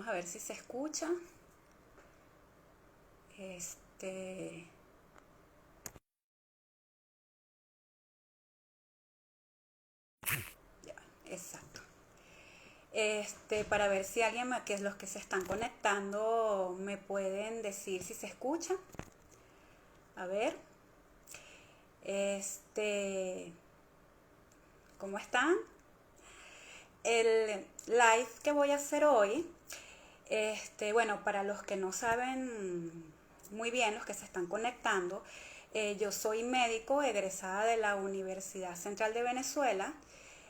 Vamos a ver si se escucha. Este, ya, exacto. Para ver si alguien, que es los que se están conectando, me pueden decir si se escucha. A ver. Este, ¿Cómo están? El live que voy a hacer hoy, bueno, para los que no saben muy bien, los que se están conectando, yo soy médico egresada de la Universidad Central de Venezuela,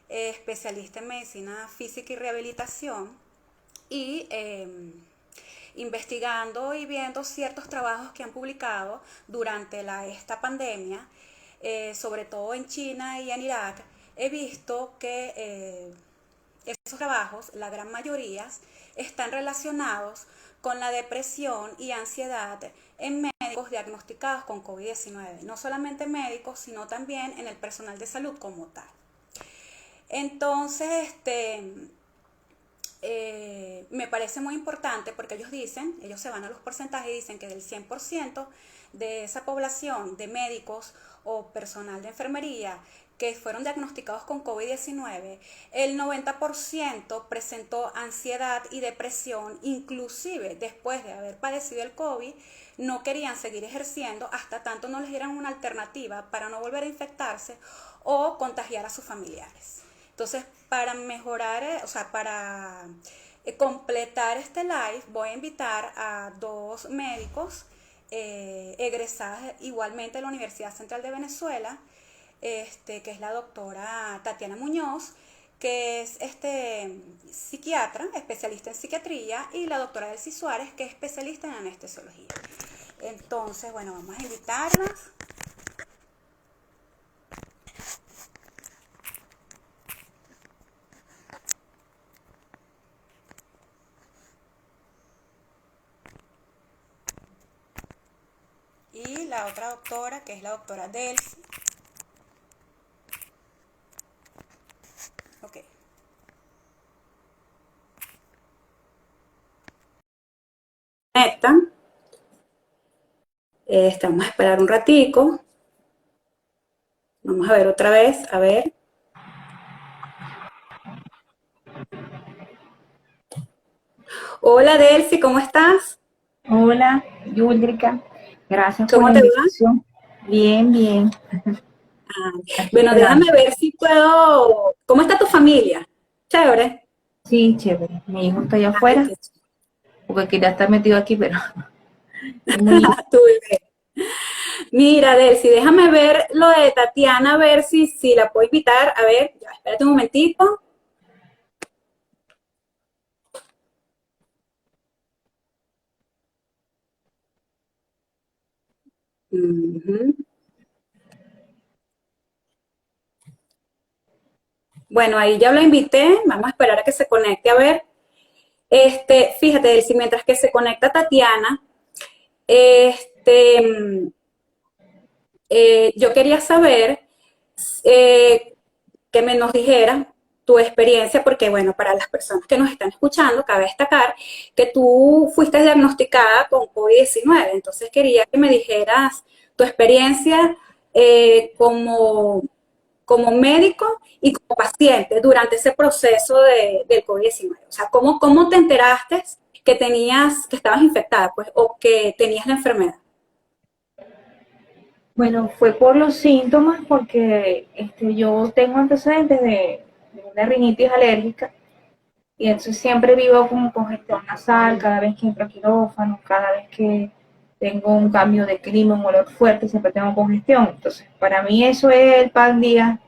especialista en medicina física y rehabilitación y investigando y viendo ciertos trabajos que han publicado durante esta pandemia, sobre todo en China y en Irak. He visto que esos trabajos, la gran mayoría, están relacionados con la depresión y ansiedad en médicos diagnosticados con COVID-19. No solamente médicos, sino también en el personal de salud como tal. Entonces, me parece muy importante porque ellos se van a los porcentajes y dicen que del 100% de esa población de médicos o personal de enfermería que fueron diagnosticados con COVID-19, el 90% presentó ansiedad y depresión, inclusive después de haber padecido el COVID, no querían seguir ejerciendo hasta tanto no les dieran una alternativa para no volver a infectarse o contagiar a sus familiares. Entonces, para mejorar, para completar este live, voy a invitar a dos médicos egresadas igualmente de la Universidad Central de Venezuela, que es la doctora Tatiana Muñoz, que es psiquiatra, especialista en psiquiatría, y la doctora Delcy Suárez, que es especialista en anestesiología. Entonces, bueno, vamos a invitarlas. Y la otra doctora, que es la doctora Delcy. Ok. Conectan. Vamos a esperar un ratico. Vamos a ver otra vez, a ver. Hola Delcy, ¿cómo estás? Hola, Yuldrika. Gracias por ¿Cómo la te va? invitación. Bien, bien. Aquí Bueno, déjame esperando. ver si puedo. ¿Cómo está tu familia? Chévere. Sí, chévere. Mi hijo está allá Ay, afuera qué porque quería estar metido aquí, pero es muy... tu bebé. Mira, Delcy, déjame ver lo de Tatiana, a ver si la puedo invitar. A ver, ya, espérate un momentito. Ujú. Bueno, ahí ya lo invité. Vamos a esperar a que se conecte. A ver, fíjate, Delcy, mientras que se conecta Tatiana, este, yo quería saber eh, que nos dijeras tu experiencia, porque bueno, para las personas que nos están escuchando, cabe destacar que tú fuiste diagnosticada con COVID-19, entonces quería que me dijeras tu experiencia como médico y como paciente durante ese proceso del COVID-19. O sea, ¿cómo te enteraste que estabas infectada, pues, o que tenías la enfermedad? Bueno, fue por los síntomas porque yo tengo antecedentes de una rinitis alérgica y entonces siempre vivo con congestión nasal cada vez que entro a quirófano, cada vez que tengo un cambio de clima, un olor fuerte, siempre tengo congestión. Entonces, para mí eso es el pan día.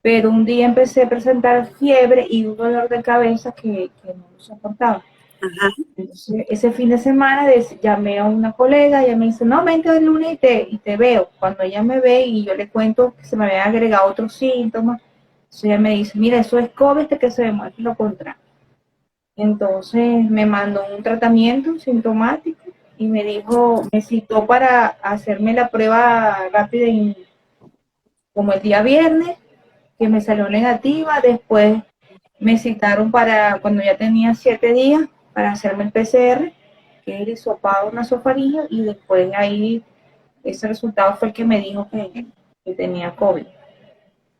Pero un día empecé a presentar fiebre y un dolor de cabeza que no lo soportaba. Ajá. Entonces, ese fin de semana llamé a una colega y ella me dice, no, vente el lunes y te veo. Cuando ella me ve y yo le cuento que se me habían agregado otros síntomas, entonces ella me dice, mira, eso es COVID que se demuestra lo contrario. Entonces me mandó un tratamiento sintomático y me dijo, me citó para hacerme la prueba rápida como el día viernes, que me salió negativa. Después me citaron para cuando ya tenía 7 días para hacerme el PCR, que es el hisopado nasofaríngeo, y después ahí ese resultado fue el que me dijo que tenía COVID.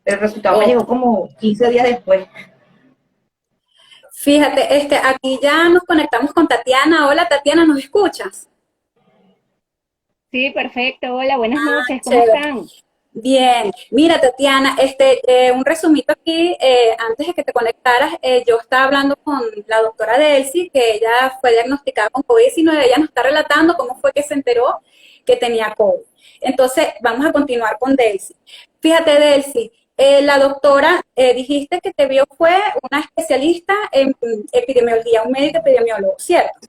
El resultado me O, llegó como 15 días después. fíjate, aquí ya nos conectamos con Tatiana. Hola, Tatiana, ¿nos escuchas? Sí, perfecto. Hola, buenas noches. ¿Cómo Chévere. están? Bien, mira Tatiana, un resumito aquí, antes de que te conectaras, yo estaba hablando con la doctora Delcy, que ella fue diagnosticada con COVID-19, ella nos está relatando cómo fue que se enteró que tenía COVID. Entonces, vamos a continuar con Delcy. Fíjate, Delcy, la doctora, dijiste que te vio fue una especialista en epidemiología, un médico epidemiólogo, ¿cierto?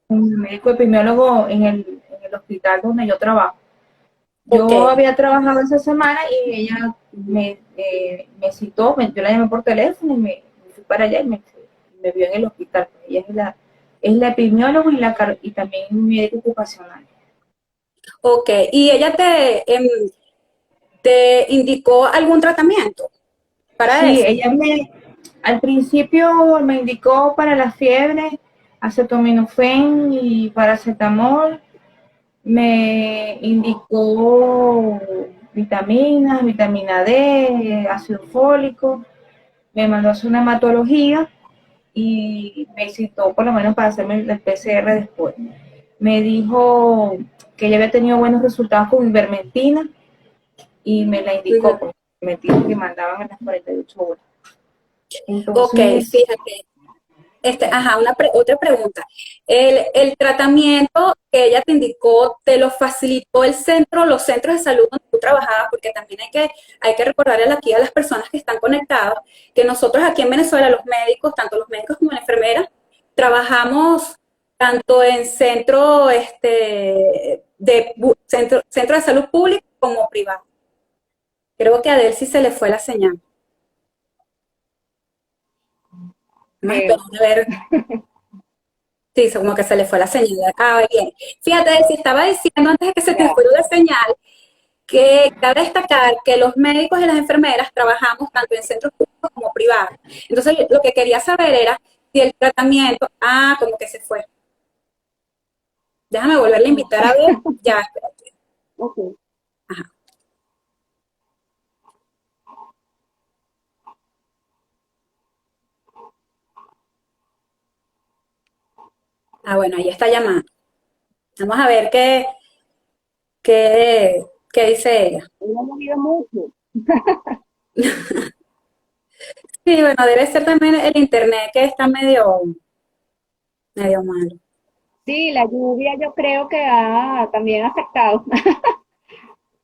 Un médico epidemiólogo en el hospital donde yo trabajo. Ok. Yo había trabajado esa semana y ella me citó, yo la llamé por teléfono y me fui para allá y me vio en el hospital. Ella es la epidemióloga y también médico ocupacional. Ok, y ella te indicó algún tratamiento para Sí, eso. al principio me indicó para la fiebre acetaminofén y paracetamol, me indicó vitaminas, vitamina D, ácido fólico, me mandó a hacer una hematología y me citó por lo menos para hacerme el PCR después. Me dijo que ella había tenido buenos resultados con ivermectina y me la indicó, Ujú. porque ivermectina que mandaban a las 48 horas. Ok, Entonces, fíjate. Otra pregunta. El tratamiento que ella te indicó, ¿te lo facilitó los centros de salud donde tú trabajabas? Porque también hay que recordarle aquí a las personas que están conectadas que nosotros aquí en Venezuela, los médicos, tanto los médicos como las enfermeras, trabajamos tanto en centro de salud público como privado. Creo que a Delcy se le fue la señal. Vamos a esperar Creo. a ver. Sí, como que se le fue la señal. Ah, bien. Fíjate, si estaba diciendo antes de que se te Ya. fuera la señal, que cabe destacar que los médicos y las enfermeras trabajamos tanto en centros públicos como privados. Entonces, lo que quería saber era si el tratamiento, como que se fue. Déjame volverle a invitar a ver. Ya, espérate. Ok. Ajá. Ah, bueno, ahí está llamando. Vamos a ver qué dice ella. No he movido mucho. Sí, bueno, debe ser también el internet que está medio malo. Sí, la lluvia yo creo que ha también afectado.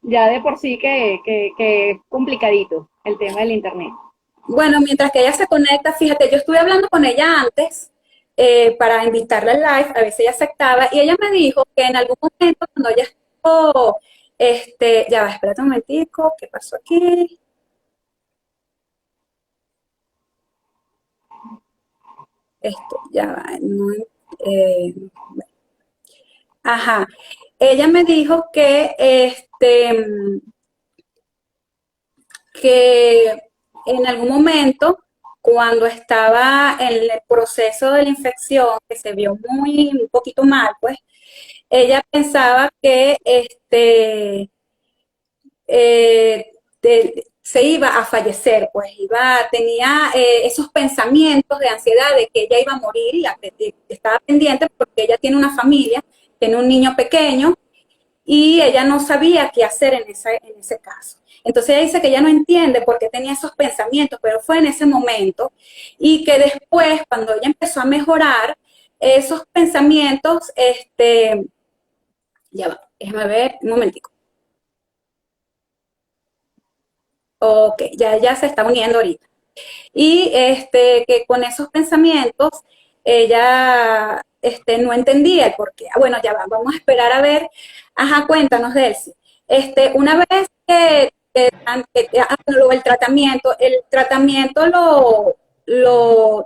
Ya de por sí que es complicadito el tema del internet. Bueno, mientras que ella se conecta, fíjate, yo estuve hablando con ella antes para invitarla al live, a ver si ella aceptaba, y ella me dijo que en algún momento cuando ella estuvo, ya va, espérate un momentico, ¿qué pasó aquí? Ya va, no, ajá. Ella me dijo que en algún momento, cuando estaba en el proceso de la infección, que se vio un poquito mal, pues, ella pensaba que se iba a fallecer, pues tenía esos pensamientos de ansiedad de que ella iba a morir y estaba pendiente porque ella tiene una familia, tiene un niño pequeño y ella no sabía qué hacer en ese caso. Entonces ella dice que ella no entiende por qué tenía esos pensamientos, pero fue en ese momento y que después, cuando ella empezó a mejorar, esos pensamientos, ya va, déjame ver un momentico. Ok, ya se está uniendo ahorita. Y que con esos pensamientos ella no entendía el por qué. Bueno, ya va, vamos a esperar a ver. Ajá, cuéntanos, Delcy. Una vez el tratamiento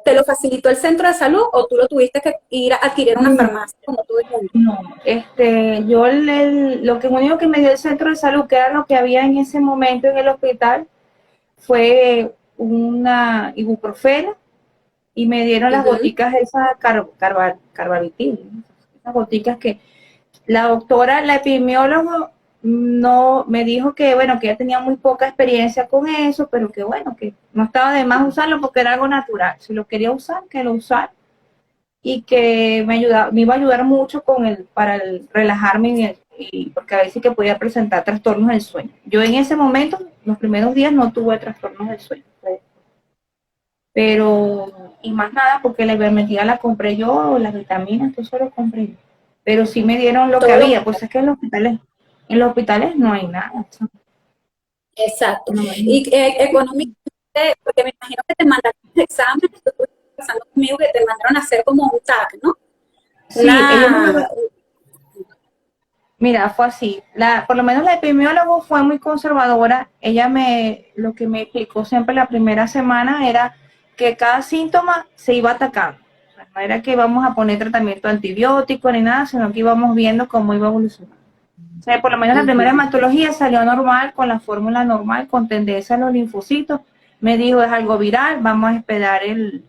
te lo facilitó el centro de salud o tú lo tuviste que ir a adquirir a una farmacia como todo el mundo. no, yo lo que único que me dio el centro de salud, que era lo que había en ese momento en el hospital, fue una ibuprofeno y me dieron las Ujú. goticas esas carbavitin, ¿no? Esas goticas que la doctora, la epidemióloga, no me dijo que, bueno, que ella tenía muy poca experiencia con eso, pero que bueno, que no estaba de más usarlo porque era algo natural. Si lo quería usar, que lo usara y que me iba a ayudar mucho para relajarme porque a veces que podía presentar trastornos del sueño. Yo en ese momento, los primeros días no tuve trastornos del sueño, pero, y más nada, porque la ivermectina la compré yo, las vitaminas, todo eso lo compré yo. Pero sí me dieron lo que Todo lo había, pues es que en los hospitales no hay nada. exacto. No hay. Y económicamente, porque me imagino que te mandaron los exámenes, tú estuviste pasando conmigo que te mandaron a hacer como un TAC, ¿no? Sí, ellos Una, mira, fue así. Por lo menos la epidemióloga fue muy conservadora. Lo que me explicó siempre la primera semana era que cada síntoma se iba atacando. O sea, no era que íbamos a poner tratamiento antibiótico ni nada, sino que íbamos viendo cómo iba evolucionando. O sea, por lo menos la primera ujú, hematología salió normal, con la fórmula normal, con tendencia a los linfocitos. Me dijo, es algo viral, vamos a esperar el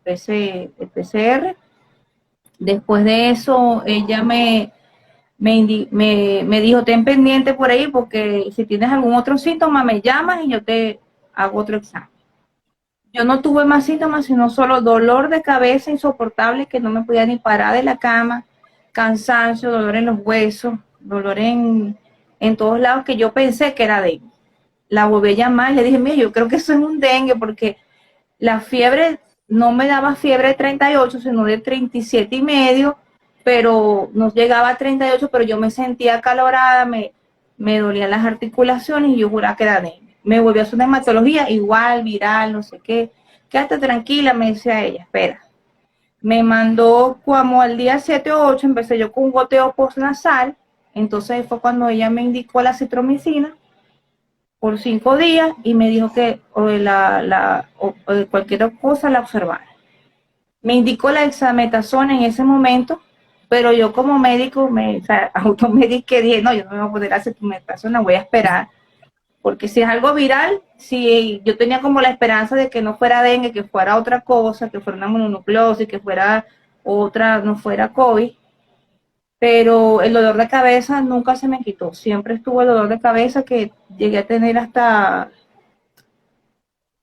PCR. Después de eso, ella me dijo, ten pendiente por ahí porque si tienes algún otro síntoma me llamas y yo te hago otro examen. Yo no tuve más síntomas, sino solo dolor de cabeza insoportable que no me podía ni parar de la cama, cansancio, dolor en los huesos, dolor en todos lados que yo pensé que era dengue. La volví a llamar y le dije, mira, yo creo que eso es un dengue porque la fiebre no me daba fiebre de 38, sino de 37,5, pero no llegaba a 38, pero yo me sentía acalorada, me dolían las articulaciones y yo juraba que era dengue. Me volvió a hacer una hematología, igual, viral, no sé qué. Quédate tranquila, me decía ella, espera. Me mandó como al día 7 o 8, empecé yo con un goteo postnasal, entonces fue cuando ella me indicó la citromicina por 5 días y me dijo que o de cualquier cosa la observara. Me indicó la dexametasona en ese momento, pero yo como médico o sea, automediqué, dije, no, yo no me voy a poner a hacer dexametasona, voy a esperar, porque si es algo viral, si yo tenía como la esperanza de que no fuera dengue, que fuera otra cosa, que fuera una mononucleosis, que fuera otra, no fuera COVID, pero el dolor de cabeza nunca se me quitó, siempre estuvo el dolor de cabeza que llegué a tener hasta,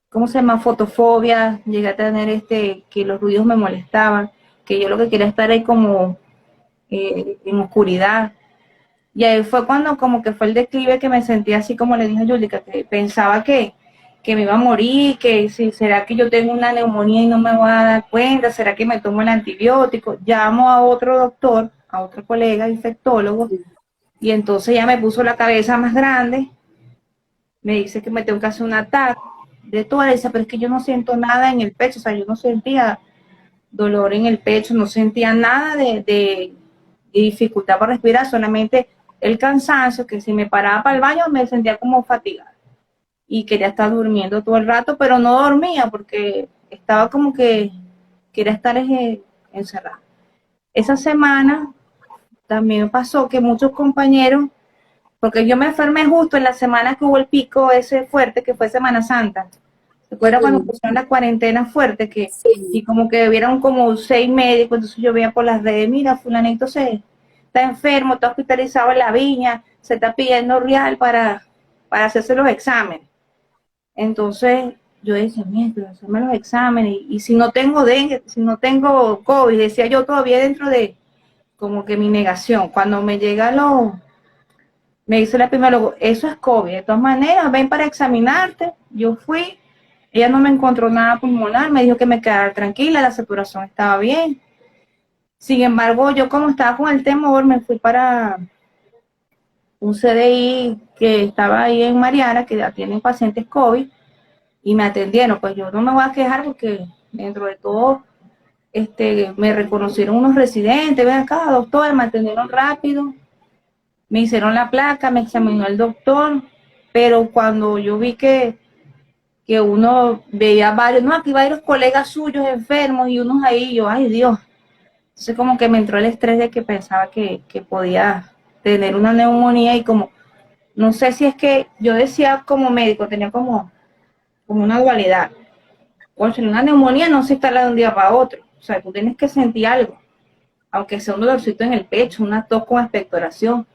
¿cómo se llama? Fotofobia, llegué a tener que los ruidos me molestaban, que yo lo que quería estar ahí como en oscuridad. Y ahí fue cuando como que fue el declive que me sentí así como le dije a Julica, que pensaba que me iba a morir, que si será que yo tengo una neumonía y no me voy a dar cuenta, será que me tomo el antibiótico. Llamo a otro doctor, a otro colega infectólogo, y entonces ya me puso la cabeza más grande, me dice que me tengo que hacer un ataque de toda esa, pero es que yo no siento nada en el pecho, o sea, yo no sentía dolor en el pecho, no sentía nada de dificultad para respirar, solamente el cansancio, que si me paraba para el baño me sentía como fatigada y quería estar durmiendo todo el rato, pero no dormía porque estaba como que quería estar encerrada. Esa semana también pasó que muchos compañeros, porque yo me enfermé justo en la semana que hubo el pico ese fuerte, que fue Semana Santa. ¿Se acuerdan cuando ujú, pusieron la cuarentena fuerte? Y sí, como que vieron como 6 médicos, entonces yo veía por las redes, mira, fulanito está enfermo, está hospitalizado en la viña, se está pidiendo real para hacerse los exámenes. Entonces yo decía, mira, pero hacerme los exámenes, y si no tengo dengue, si no tengo COVID, decía yo todavía dentro de como que mi negación. Cuando me llega me dice la epidemióloga, eso es COVID, de todas maneras, ven para examinarte. Yo fui, ella no me encontró nada pulmonar, me dijo que me quedara tranquila, la saturación estaba bien. Sin embargo, yo como estaba con el temor, me fui para un CDI que estaba ahí en Mariana, que atienden pacientes COVID, y me atendieron. Pues yo no me voy a quejar porque dentro de todo me reconocieron unos residentes, ven acá, doctor, me atendieron rápido, me hicieron la placa, me examinó el doctor, pero cuando yo vi que uno veía varios, no, aquí varios colegas suyos enfermos y unos ahí, yo, ay Dios, entonces como que me entró el estrés de que pensaba que podía tener una neumonía y como, no sé si es que yo decía como médico, tenía como una dualidad, Cónchale, una neumonía no se instala de un día para otro. O sea, tú tienes que sentir algo, aunque sea un dolorcito en el pecho, una tos con expectoración.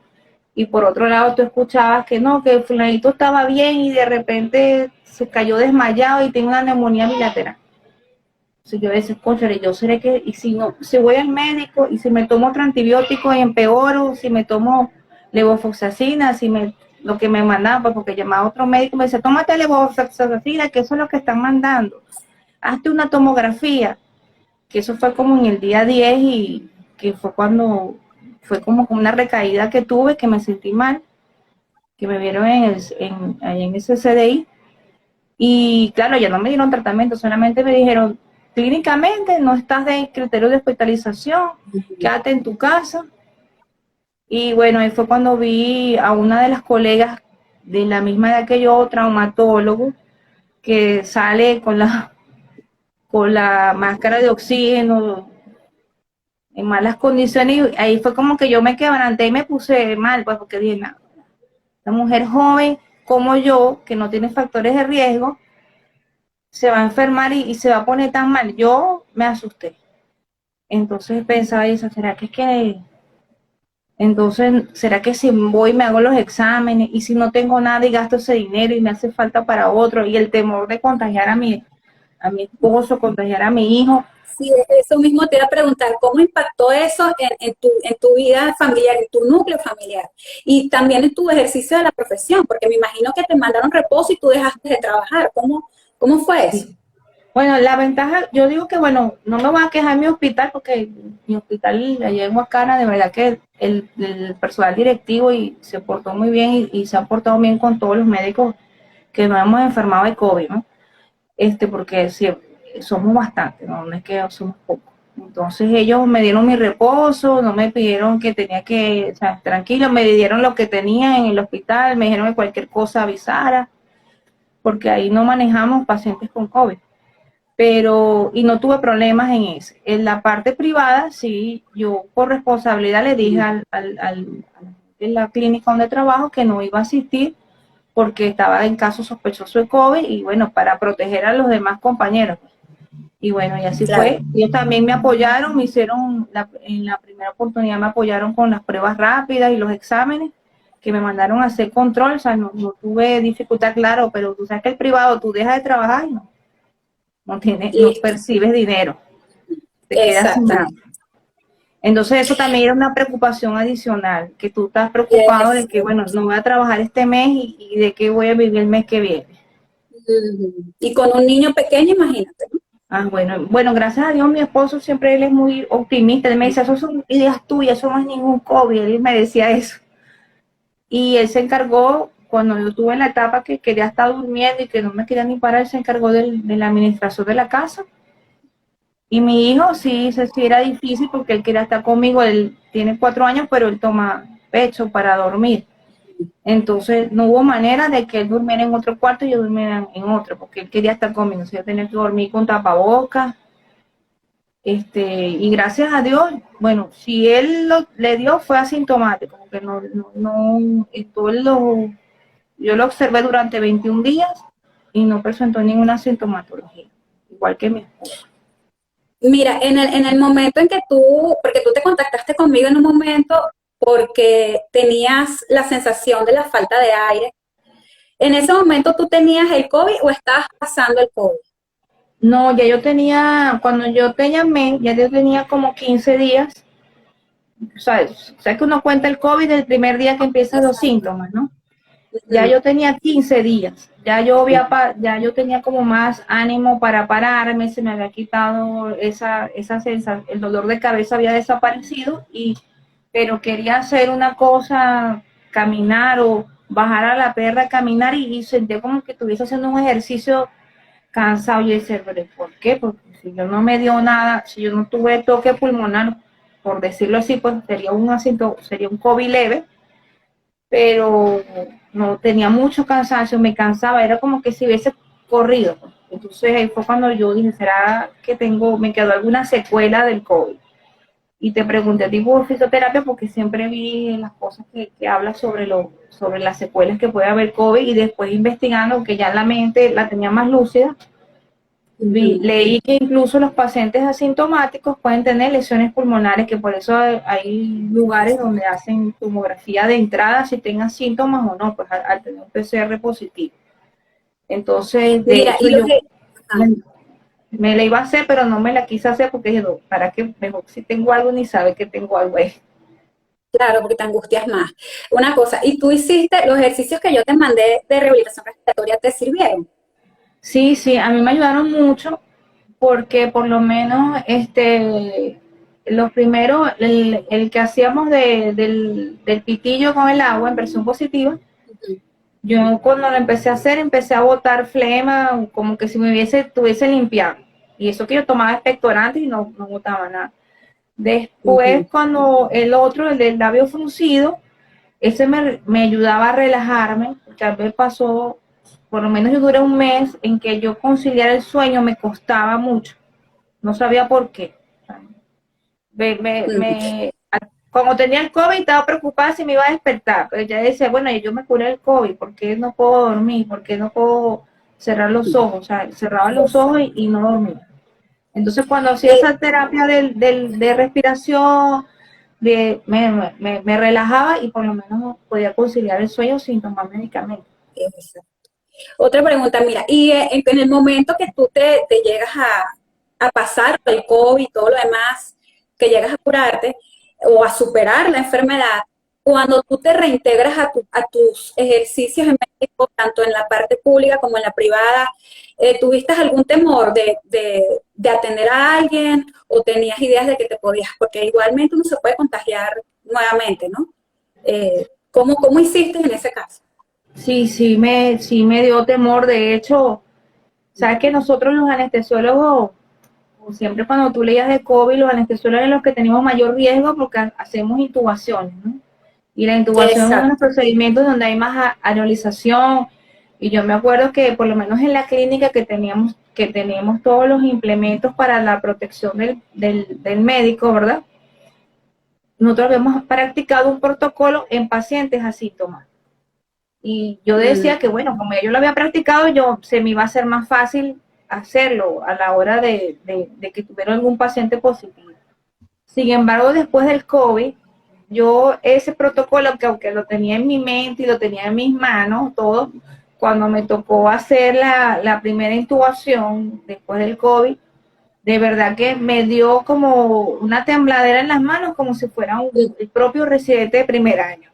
Y por otro lado, tú escuchabas que no, que el fulanito estaba bien y de repente se cayó desmayado y tiene una neumonía bilateral. Entonces yo decía, cónchale, yo seré que, y si no, si voy al médico y si me tomo otro antibiótico y empeoro, si me tomo levofloxacina, lo que me mandaban, pues, porque llamaba a otro médico, me decía, tómate levofloxacina, que eso es lo que están mandando. Hazte una tomografía, que eso fue como en el día 10 y que fue cuando, fue como una recaída que tuve, que me sentí mal, que me vieron ahí en ese CDI. Y claro, ya no me dieron tratamiento, solamente me dijeron, clínicamente no estás de criterio de hospitalización, quédate en tu casa. Y bueno, ahí fue cuando vi a una de las colegas de la misma edad que yo, traumatólogo, que sale con la máscara de oxígeno en malas condiciones, y ahí fue como que yo me quebranté y me puse mal, pues porque dije, no, una mujer joven como yo, que no tiene factores de riesgo, se va a enfermar y se va a poner tan mal. Yo me asusté. Entonces pensaba, eso, ¿será que si voy y me hago los exámenes y si no tengo nada y gasto ese dinero y me hace falta para otro? Y el temor de contagiar a mi esposo, contagiar a mi hijo. Sí, eso mismo te iba a preguntar, ¿cómo impactó eso en tu vida familiar, en tu núcleo familiar? Y también en tu ejercicio de la profesión, porque me imagino que te mandaron reposo y tú dejaste de trabajar. ¿Cómo fue eso? Sí. Bueno, la ventaja, yo digo que, bueno, no me voy a quejar en mi hospital porque mi hospital allá en Huascana, de verdad que el personal directivo y se portó muy bien y se ha portado bien con todos los médicos que nos hemos enfermado de COVID, ¿no? Porque sí, somos bastantes, ¿no? No es que somos pocos. Entonces ellos me dieron mi reposo, no me pidieron que tenía que, o sea, tranquilo, me dieron lo que tenía en el hospital, me dijeron que cualquier cosa avisara, porque ahí no manejamos pacientes con COVID. Y no tuve problemas en eso. En la parte privada, sí, yo por responsabilidad le dije en la clínica donde trabajo que no iba a asistir porque estaba en caso sospechoso de COVID y bueno, para proteger a los demás compañeros. Y bueno, y así Claro. fue. Ellos también me apoyaron, en la primera oportunidad me apoyaron con las pruebas rápidas y los exámenes que me mandaron a hacer control, o sea, no tuve dificultad, claro, pero tú sabes que el privado, tú dejas de trabajar y no Listo. percibes dinero, te quedas sin nada. Exactamente. Entonces eso también era una preocupación adicional, que tú estás preocupado de que, Eso. bueno, no voy a trabajar este mes y de qué voy a vivir el mes que viene. Y con un niño pequeño, imagínate, ¿no? Bueno, gracias a Dios mi esposo siempre él es muy optimista, él me dice, eso son ideas tuyas, eso no es ningún COVID, él me decía eso. Y él se encargó, cuando yo tuve en la etapa que quería estar durmiendo y que no me quería ni parar, él se encargó de la administración de la casa. Y mi hijo sí era difícil porque él quería estar conmigo, él tiene 4 años, pero él toma pecho para dormir. Entonces no hubo manera de que él durmiera en otro cuarto y yo durmiera en otro, porque él quería estar conmigo, o sea, yo tenía que dormir con tapabocas. Y gracias a Dios, bueno, si él le dio fue asintomático, porque yo lo observé durante 21 días y no presentó ninguna sintomatología, igual que mi esposo. Mira, en el momento en que porque tú te contactaste conmigo en un momento porque tenías la sensación de la falta de aire, ¿en ese momento tú tenías el COVID o estabas pasando el COVID? No, cuando yo te llamé, ya yo tenía como 15 días, sabes que uno cuenta el COVID el primer día que empiezan los síntomas, ¿no? Ya yo tenía 15 días, ya yo tenía como más ánimo para pararme, se me había quitado esa sensación, el dolor de cabeza había desaparecido, pero quería hacer una cosa, caminar o bajar a la perra a caminar y sentía como que estuviese haciendo un ejercicio cansado. Y decía, pero ¿por qué? Porque si yo no me dio nada, si yo no tuve toque pulmonar, por decirlo así, pues sería un COVID leve, pero no tenía mucho cansancio, me cansaba, era como que si hubiese corrido. Entonces ahí fue cuando yo dije, ¿será que me quedó alguna secuela del COVID? Y te pregunté tipo de fisioterapia porque siempre vi las cosas que habla sobre las secuelas que puede haber COVID, y después investigando, que ya la mente la tenía más lúcida, Leí que incluso los pacientes asintomáticos pueden tener lesiones pulmonares, que por eso hay lugares donde hacen tomografía de entrada si tengan síntomas o no, pues al tener un PCR positivo. Entonces, de Mira, hecho, y lo yo que, ajá, me, me la iba a hacer, pero no me la quise hacer porque dije, no, ¿para qué? Mejor si tengo algo, ni sabe que tengo algo ahí. claro, porque te angustias más. Una cosa, y tú hiciste los ejercicios que yo te mandé de rehabilitación respiratoria, ¿te sirvieron? Sí, sí, a mí me ayudaron mucho porque por lo menos los primeros, el que hacíamos del pitillo con el agua en presión positiva, Ujú. yo cuando lo empecé a hacer, empecé a botar flema, como que si tuviese limpiado. Y eso que yo tomaba expectorantes y no botaba nada. Después, Ujú. cuando el otro, el del labio fruncido, ese me ayudaba a relajarme, porque a veces pasó, por lo menos yo duré un mes en que yo conciliar el sueño me costaba mucho, no sabía por qué. Me, me, Ujú. me, Como tenía el COVID, estaba preocupada si me iba a despertar, pero ya decía, bueno, yo me curé el COVID, ¿por qué no puedo dormir? ¿Por qué no puedo cerrar los ojos? O sea, cerraba los ojos y no dormía. Entonces, cuando hacía Eh, esa terapia de respiración, me relajaba y por lo menos podía conciliar el sueño sin tomar medicamentos. Exacto. Otra pregunta, mira, y en el momento que tú te llegas a pasar el COVID y todo lo demás, que llegas a curarte o a superar la enfermedad, cuando tú te reintegras a tus ejercicios en México, tanto en la parte pública como en la privada, ¿tuviste algún temor de atender a alguien o tenías ideas de que te podías, porque igualmente uno se puede contagiar nuevamente, ¿no? ¿Cómo hiciste en ese caso? Sí, sí me dio temor. De hecho, sabes que nosotros los anestesiólogos, siempre cuando tú leías de COVID, los anestesiólogos eran los que teníamos mayor riesgo porque hacemos intubaciones, ¿no? Y la intubación es uno de los Exacto. procedimientos donde hay más aerolización. Y yo me acuerdo que por lo menos en la clínica que teníamos todos los implementos para la protección del médico, ¿verdad? Nosotros habíamos practicado un protocolo en pacientes asíntomas. Y yo decía que, bueno, como yo lo había practicado, se me iba a hacer más fácil hacerlo a la hora de que tuviera algún paciente positivo. Sin embargo, después del COVID, yo ese protocolo, que aunque lo tenía en mi mente y lo tenía en mis manos, todo, cuando me tocó hacer la primera intubación después del COVID, de verdad que me dio como una tembladera en las manos, como si fuera el propio residente de primer año.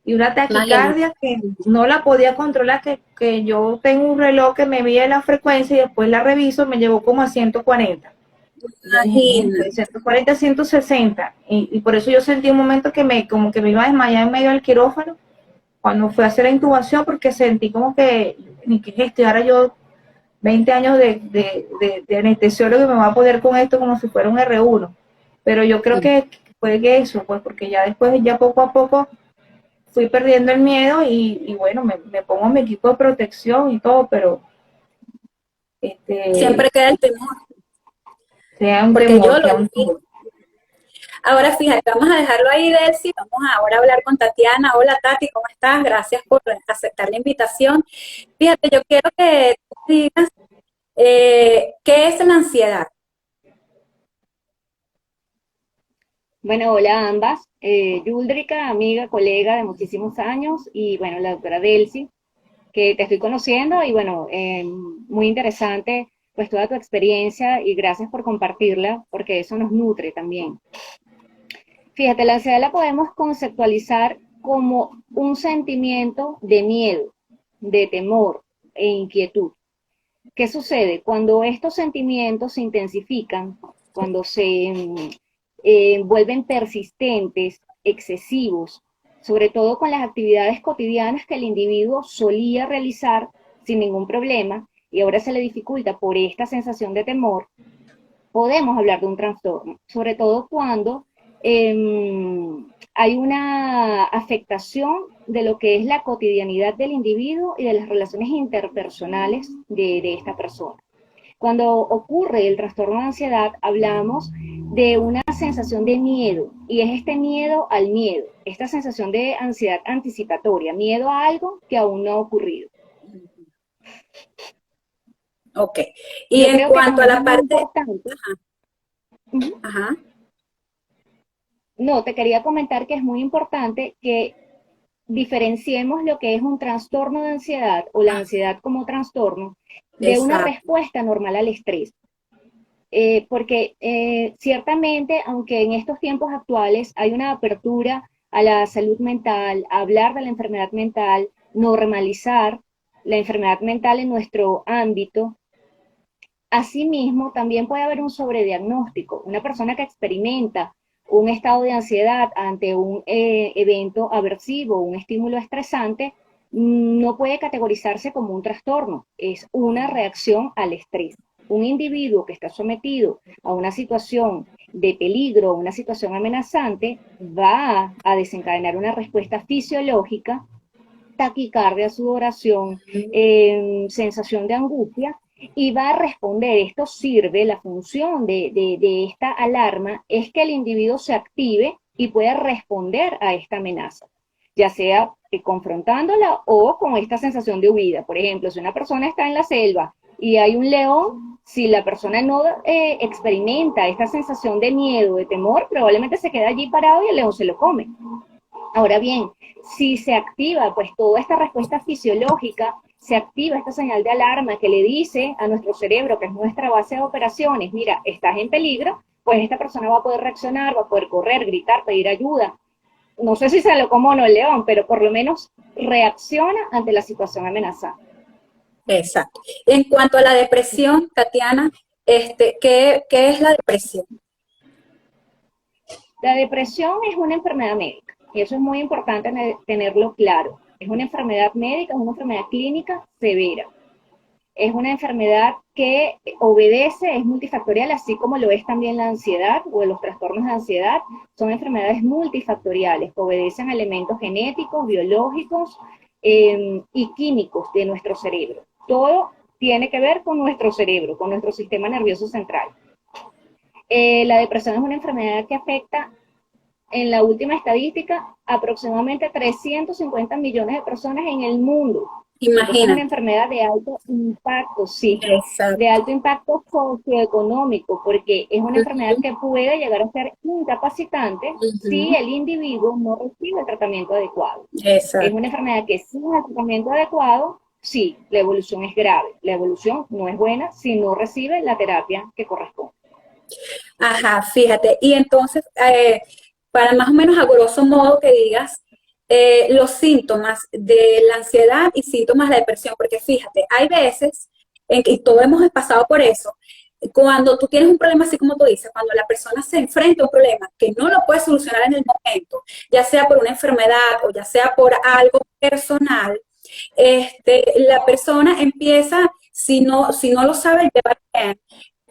Y una Imagínate. taquicardia que no la podía controlar, que yo tengo un reloj que me mide la frecuencia y después la reviso, me llevó como a 140. Y yo dije, Imagínate. 140 a 160. Y por eso yo sentí un momento como que me iba a desmayar en medio del quirófano cuando fui a hacer la intubación, porque sentí como que, ni que es esto, y ahora yo 20 años de anestesiólogo y me va a poner con esto como si fuera un R1. Pero yo creo que fue que eso, pues porque ya después, ya poco a poco fui perdiendo el miedo y bueno, me pongo mi equipo de protección y todo, pero este, Siempre queda el temor, sea un porque yo temor, lo sea un vi. temor. Ahora fíjate, vamos a dejarlo ahí, Delcy. Vamos ahora a hablar con Tatiana. Hola, Tati, ¿cómo estás? Gracias por aceptar la invitación. Fíjate, yo quiero que tú me digas qué es la ansiedad. Bueno, hola a ambas. Yuldrika, amiga, colega de muchísimos años, y bueno, la doctora Delcy, que te estoy conociendo, y bueno, muy interesante pues toda tu experiencia y gracias por compartirla, porque eso nos nutre también. Fíjate, la ansiedad la podemos conceptualizar como un sentimiento de miedo, de temor e inquietud. ¿Qué sucede? Cuando estos sentimientos se intensifican, cuando se vuelven persistentes, excesivos, sobre todo con las actividades cotidianas que el individuo solía realizar sin ningún problema y ahora se le dificulta por esta sensación de temor, podemos hablar de un trastorno, sobre todo cuando hay una afectación de lo que es la cotidianidad del individuo y de las relaciones interpersonales de esta persona. Cuando ocurre el trastorno de ansiedad, hablamos de una sensación de miedo, y es este miedo al miedo, esta sensación de ansiedad anticipatoria, miedo a algo que aún no ha ocurrido. Ok. Y Yo en creo que cuanto a también la es muy parte, importante. Ujú. ajá, No, te quería comentar que es muy importante que diferenciemos lo que es un trastorno de ansiedad o la ah, ansiedad como trastorno de una exacto, respuesta normal al estrés. Porque ciertamente, aunque en estos tiempos actuales hay una apertura a la salud mental, a hablar de la enfermedad mental, normalizar la enfermedad mental en nuestro ámbito, asimismo también puede haber un sobrediagnóstico. Una persona que experimenta un estado de ansiedad ante un evento aversivo, un estímulo estresante, no puede categorizarse como un trastorno, es una reacción al estrés. Un individuo que está sometido a una situación de peligro, una situación amenazante, va a desencadenar una respuesta fisiológica, taquicardia, sudoración, sensación de angustia, y va a responder. Esto sirve, la función de esta alarma es que el individuo se active y pueda responder a esta amenaza, ya sea confrontándola o con esta sensación de huida. Por ejemplo, si una persona está en la selva y hay un león, si la persona no experimenta esta sensación de miedo, de temor, probablemente se queda allí parado y el león se lo come. Ahora bien, si se activa pues toda esta respuesta fisiológica, se activa esta señal de alarma que le dice a nuestro cerebro, que es nuestra base de operaciones, mira, estás en peligro, pues esta persona va a poder reaccionar, va a poder correr, gritar, pedir ayuda. No sé si se lo como o no el león, pero por lo menos reacciona ante la situación amenazada. exacto. En cuanto a la depresión, Tatiana, ¿qué es la depresión? La depresión es una enfermedad médica y eso es muy importante tenerlo claro. Es una enfermedad médica, es una enfermedad clínica severa. Es una enfermedad que obedece, es multifactorial, así como lo es también la ansiedad o los trastornos de ansiedad. Son enfermedades multifactoriales que obedecen a elementos genéticos, biológicos y químicos de nuestro cerebro. Todo tiene que ver con nuestro cerebro, con nuestro sistema nervioso central. La depresión es una enfermedad que afecta, en la última estadística, aproximadamente 350 millones de personas en el mundo. Entonces es una Imagínate. enfermedad de alto impacto, sí, de Exacto. alto impacto socioeconómico, porque es una enfermedad que puede llegar a ser incapacitante si Ujú, el individuo no recibe el tratamiento adecuado. Es una exacto. enfermedad que sin el tratamiento adecuado, sí, la evolución es grave. La evolución no es buena si no recibe la terapia que corresponde. Ajá, fíjate. Y entonces, para más o menos a grosso modo que digas los síntomas de la ansiedad y síntomas de la depresión, porque fíjate, hay veces en que y todos hemos pasado por eso, cuando tú tienes un problema así como tú dices, cuando la persona se enfrenta a un problema que no lo puede solucionar en el momento, ya sea por una enfermedad o ya sea por algo personal, la persona empieza, si no lo sabe llevar bien,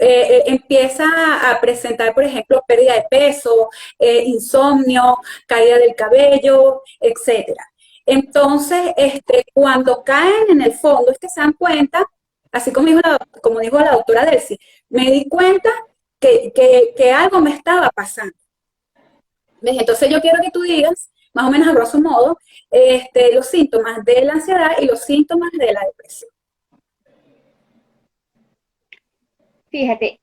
empieza a presentar, por ejemplo, pérdida de peso, insomnio, caída del cabello, etcétera. Entonces, cuando caen en el fondo, es que se dan cuenta, así como dijo la doctora Delcy, me di cuenta que algo me estaba pasando. ¿Ves? Entonces yo quiero que tú digas, más o menos a grosso modo, los síntomas de la ansiedad y los síntomas de la depresión. Fíjate,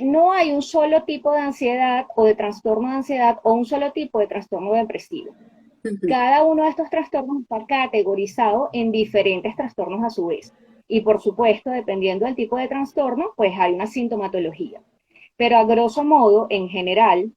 no hay un solo tipo de ansiedad o de trastorno de ansiedad o un solo tipo de trastorno depresivo. Uh -huh. Cada uno de estos trastornos está categorizado en diferentes trastornos a su vez. Y por supuesto, dependiendo del tipo de trastorno, pues hay una sintomatología. Pero a grosso modo, en general,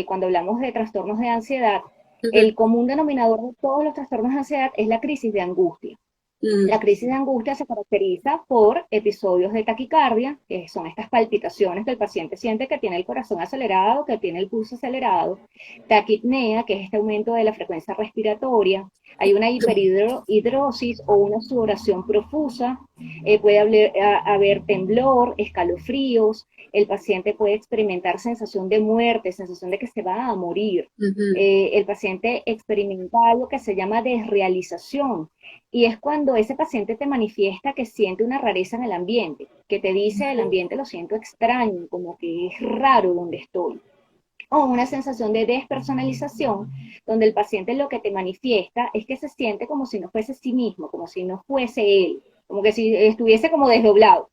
cuando hablamos de trastornos de ansiedad, Uh -huh. el común denominador de todos los trastornos de ansiedad es la crisis de angustia. La crisis de angustia se caracteriza por episodios de taquicardia, que son estas palpitaciones que el paciente siente que tiene el corazón acelerado, que tiene el pulso acelerado, taquipnea, que es este aumento de la frecuencia respiratoria, hay una hiperhidrosis o una sudoración profusa, puede haber temblor, escalofríos, el paciente puede experimentar sensación de muerte, sensación de que se va a morir. Uh -huh. El paciente experimenta algo que se llama desrealización, y es cuando ese paciente te manifiesta que siente una rareza en el ambiente, que te dice el ambiente lo siento extraño, como que es raro donde estoy. O una sensación de despersonalización, donde el paciente lo que te manifiesta es que se siente como si no fuese sí mismo, como si no fuese él, como que si estuviese como desdoblado,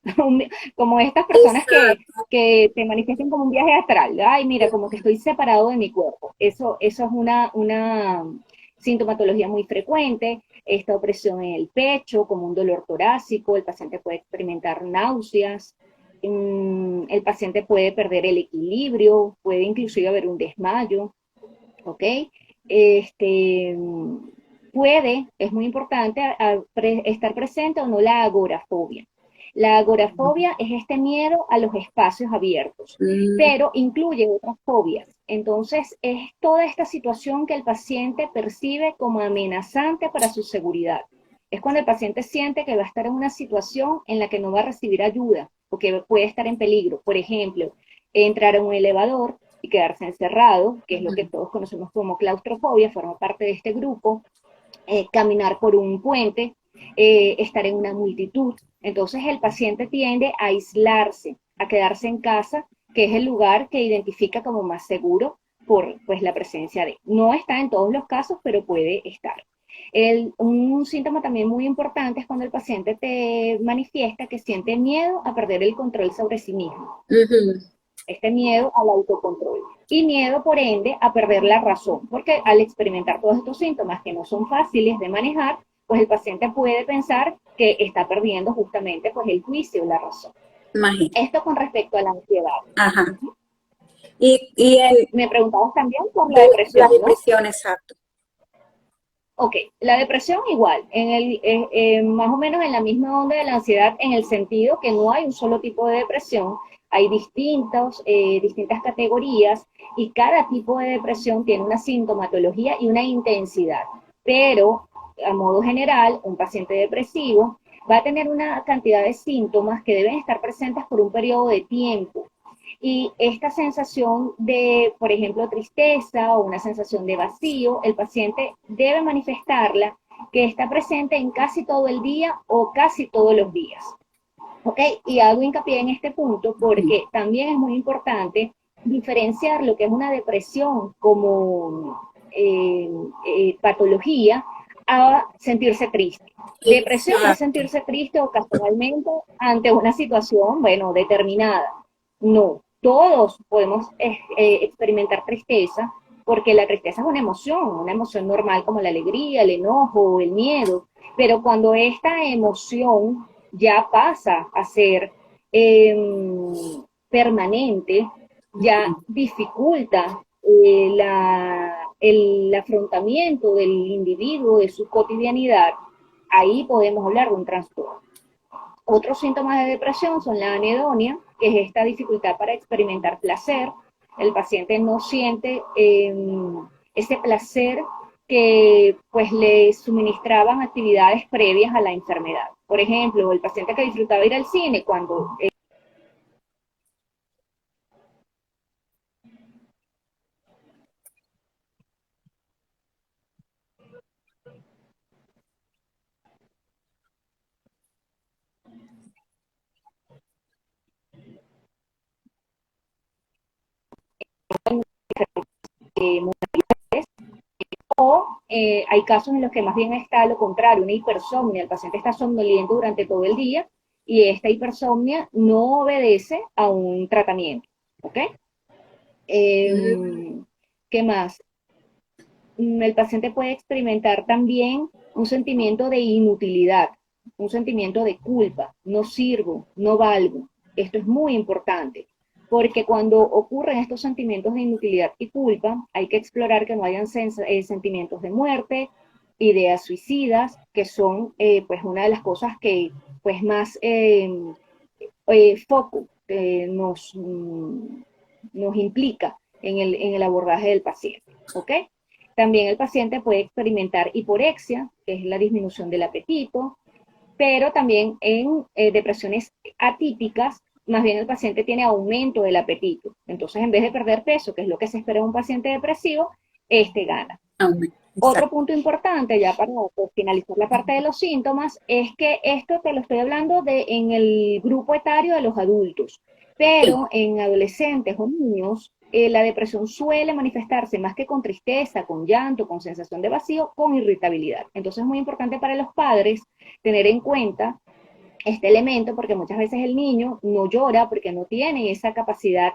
como estas personas Exacto. que te manifiesten como un viaje astral. Ay, mira, como que estoy separado de mi cuerpo. Eso es una sintomatología muy frecuente. Esta opresión en el pecho, como un dolor torácico, el paciente puede experimentar náuseas, el paciente puede perder el equilibrio, puede inclusive haber un desmayo, ¿ok? Este, puede, es muy importante, estar presente o no la agorafobia. La agorafobia es este miedo a los espacios abiertos, Mm, pero incluye otras fobias. Entonces, es toda esta situación que el paciente percibe como amenazante para su seguridad. Es cuando el paciente siente que va a estar en una situación en la que no va a recibir ayuda o que puede estar en peligro. Por ejemplo, entrar en un elevador y quedarse encerrado, que es lo que ujú. todos conocemos como claustrofobia, forma parte de este grupo, caminar por un puente, estar en una multitud. Entonces el paciente tiende a aislarse, a quedarse en casa, que es el lugar que identifica como más seguro por pues, la presencia de. No está en todos los casos, pero puede estar. Un síntoma también muy importante es cuando el paciente te manifiesta que siente miedo a perder el control sobre sí mismo, Ujú. este miedo al autocontrol y miedo por ende a perder la razón, porque al experimentar todos estos síntomas que no son fáciles de manejar, pues el paciente puede pensar que está perdiendo justamente pues el juicio, la razón. Imagínate. Esto con respecto a la ansiedad. Ajá. Y Me preguntabas también por la de la depresión, ¿no? depresión, exacto. Ok, la depresión igual, más o menos en la misma onda de la ansiedad, en el sentido que no hay un solo tipo de depresión, hay distintas categorías y cada tipo de depresión tiene una sintomatología y una intensidad. Pero, a modo general, un paciente depresivo va a tener una cantidad de síntomas que deben estar presentes por un periodo de tiempo. Y esta sensación de, por ejemplo, tristeza o una sensación de vacío, el paciente debe manifestarla que está presente en casi todo el día o casi todos los días. ¿Ok? Y hago hincapié en este punto porque también es muy importante diferenciar lo que es una depresión como patología a sentirse triste. Depresión es Exacto. sentirse triste ocasionalmente ante una situación, bueno, determinada. No, todos podemos experimentar tristeza porque la tristeza es una emoción normal como la alegría, el enojo, el miedo, pero cuando esta emoción ya pasa a ser eh, permanente, ya dificulta el afrontamiento del individuo, de su cotidianidad, ahí podemos hablar de un trastorno. Otros síntomas de depresión son la anedonia, que es esta dificultad para experimentar placer. El paciente no siente ese placer que pues le suministraban actividades previas a la enfermedad. Por ejemplo, el paciente que disfrutaba ir al cine cuando hay casos en los que más bien está lo contrario, una hipersomnia, el paciente está somnoliento durante todo el día y esta hipersomnia no obedece a un tratamiento. ¿Ok? Eh, ¿Qué más? El paciente puede experimentar también un sentimiento de inutilidad, un sentimiento de culpa, no sirvo, no valgo. Esto es muy importante, porque cuando ocurren estos sentimientos de inutilidad y culpa, hay que explorar que no hayan sentimientos de muerte, ideas suicidas, que son pues una de las cosas que pues más foco nos implica en el abordaje del paciente. ¿Ok? También el paciente puede experimentar hiporexia, que es la disminución del apetito, pero también en depresiones atípicas, más bien el paciente tiene aumento del apetito. Entonces, en vez de perder peso, que es lo que se espera de un paciente depresivo, este gana. Otro Exacto. punto importante, ya para finalizar la parte de los síntomas, es que esto te lo estoy hablando en el grupo etario de los adultos, Sí. pero en adolescentes o niños, la depresión suele manifestarse más que con tristeza, con llanto, con sensación de vacío, con irritabilidad. Entonces es muy importante para los padres tener en cuenta este elemento, porque muchas veces el niño no llora porque no tiene esa capacidad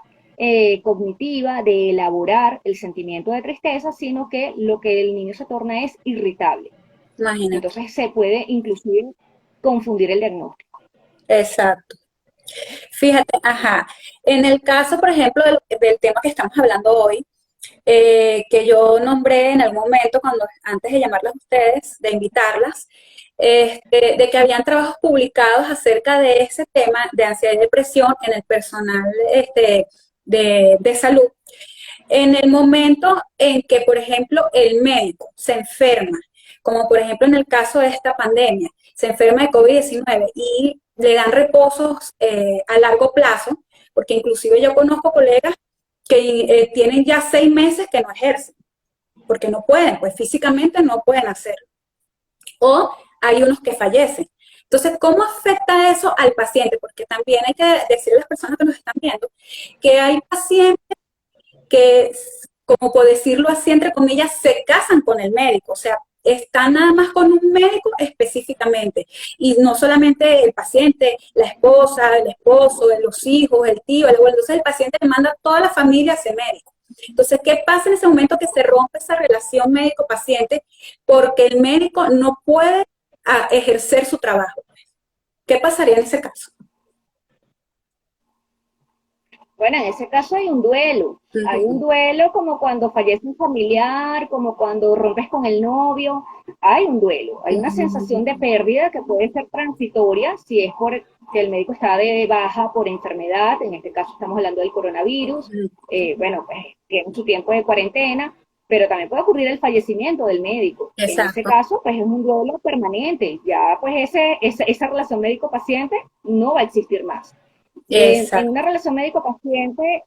cognitiva de elaborar el sentimiento de tristeza, sino que lo que el niño se torna es irritable. Imagínate. Entonces se puede inclusive confundir el diagnóstico. Exacto. Fíjate, ajá. En el caso, por ejemplo, del tema que estamos hablando hoy, que yo nombré en algún momento cuando antes de llamarlas a ustedes, de invitarlas, de que habían trabajos publicados acerca de ese tema de ansiedad y depresión en el personal de salud. En el momento en que, por ejemplo, el médico se enferma, como por ejemplo en el caso de esta pandemia, se enferma de COVID-19 y le dan reposos a largo plazo, porque inclusive yo conozco colegas que tienen ya 6 meses que no ejercen, porque no pueden, pues físicamente no pueden hacerlo. O hay unos que fallecen. Entonces, ¿cómo afecta eso al paciente? Porque también hay que decirle a las personas que nos están viendo que hay pacientes que, como por decirlo así, entre comillas, se casan con el médico, o sea, están nada más con un médico específicamente, y no solamente el paciente, la esposa, el esposo, los hijos, el tío, el abuelo, entonces el paciente le manda a toda la familia a ese médico. Entonces, ¿qué pasa en ese momento que se rompe esa relación médico-paciente porque el médico no puede ejercer su trabajo? ¿Qué pasaría en ese caso? Bueno, en ese caso hay un duelo como cuando fallece un familiar, como cuando rompes con el novio, hay un duelo, hay una sensación de pérdida que puede ser transitoria si es por que el médico está de baja por enfermedad, en este caso estamos hablando del coronavirus, bueno, pues tiene su tiempo de cuarentena, pero también puede ocurrir el fallecimiento del médico. En ese Exacto. caso, pues es un duelo permanente, ya pues esa relación médico-paciente no va a existir más. En Exacto. una relación médico-paciente,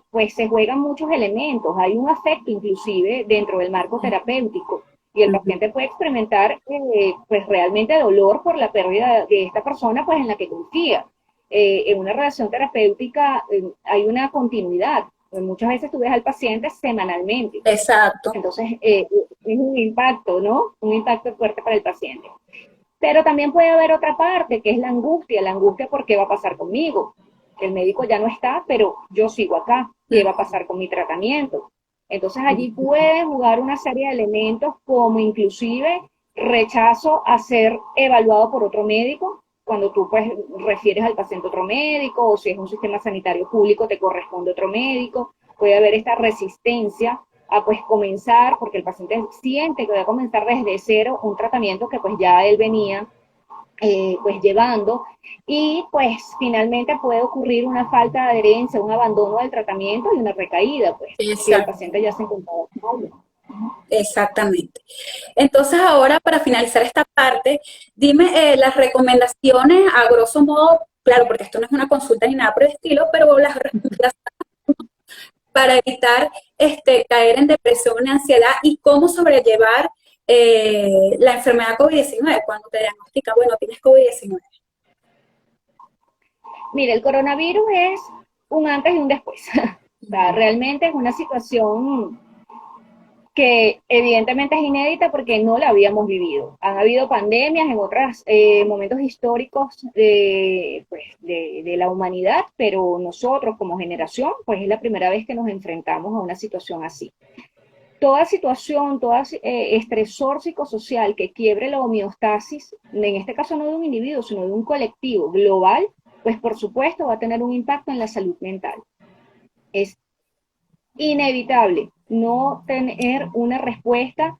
pues se juegan muchos elementos, hay un afecto inclusive dentro del marco terapéutico y el paciente puede experimentar pues realmente dolor por la pérdida de esta persona pues en la que confía. En una relación terapéutica hay una continuidad, pues muchas veces tú ves al paciente semanalmente, Exacto. entonces es un impacto, ¿no? Un impacto fuerte para el paciente. Pero también puede haber otra parte, que es la angustia por qué va a pasar conmigo. El médico ya no está, pero yo sigo acá. ¿Qué va a pasar con mi tratamiento? Entonces allí puede jugar una serie de elementos como inclusive rechazo a ser evaluado por otro médico, cuando tú pues refieres al paciente a otro médico, o si es un sistema sanitario público te corresponde otro médico, puede haber esta resistencia a pues comenzar, porque el paciente siente que va a comenzar desde cero un tratamiento que pues ya él venía pues llevando, y pues finalmente puede ocurrir una falta de adherencia, un abandono del tratamiento y una recaída, pues, si el Exacto. paciente ya se encontraba estable. Exactamente. Entonces, ahora para finalizar esta parte, dime las recomendaciones a grosso modo, claro, porque esto no es una consulta ni nada por el estilo, pero las recomendaciones para evitar caer en depresión y ansiedad y cómo sobrellevar la enfermedad COVID-19 cuando te diagnostica, bueno, tienes COVID-19. Mire, el coronavirus es un antes y un después. O sea, realmente es una situación que evidentemente es inédita porque no la habíamos vivido. Han habido pandemias en otros momentos históricos pues, de la humanidad, pero nosotros como generación, pues es la primera vez que nos enfrentamos a una situación así. Toda situación, todo estresor psicosocial que quiebre la homeostasis, en este caso no de un individuo, sino de un colectivo global, pues por supuesto va a tener un impacto en la salud mental. Es inevitable no tener una respuesta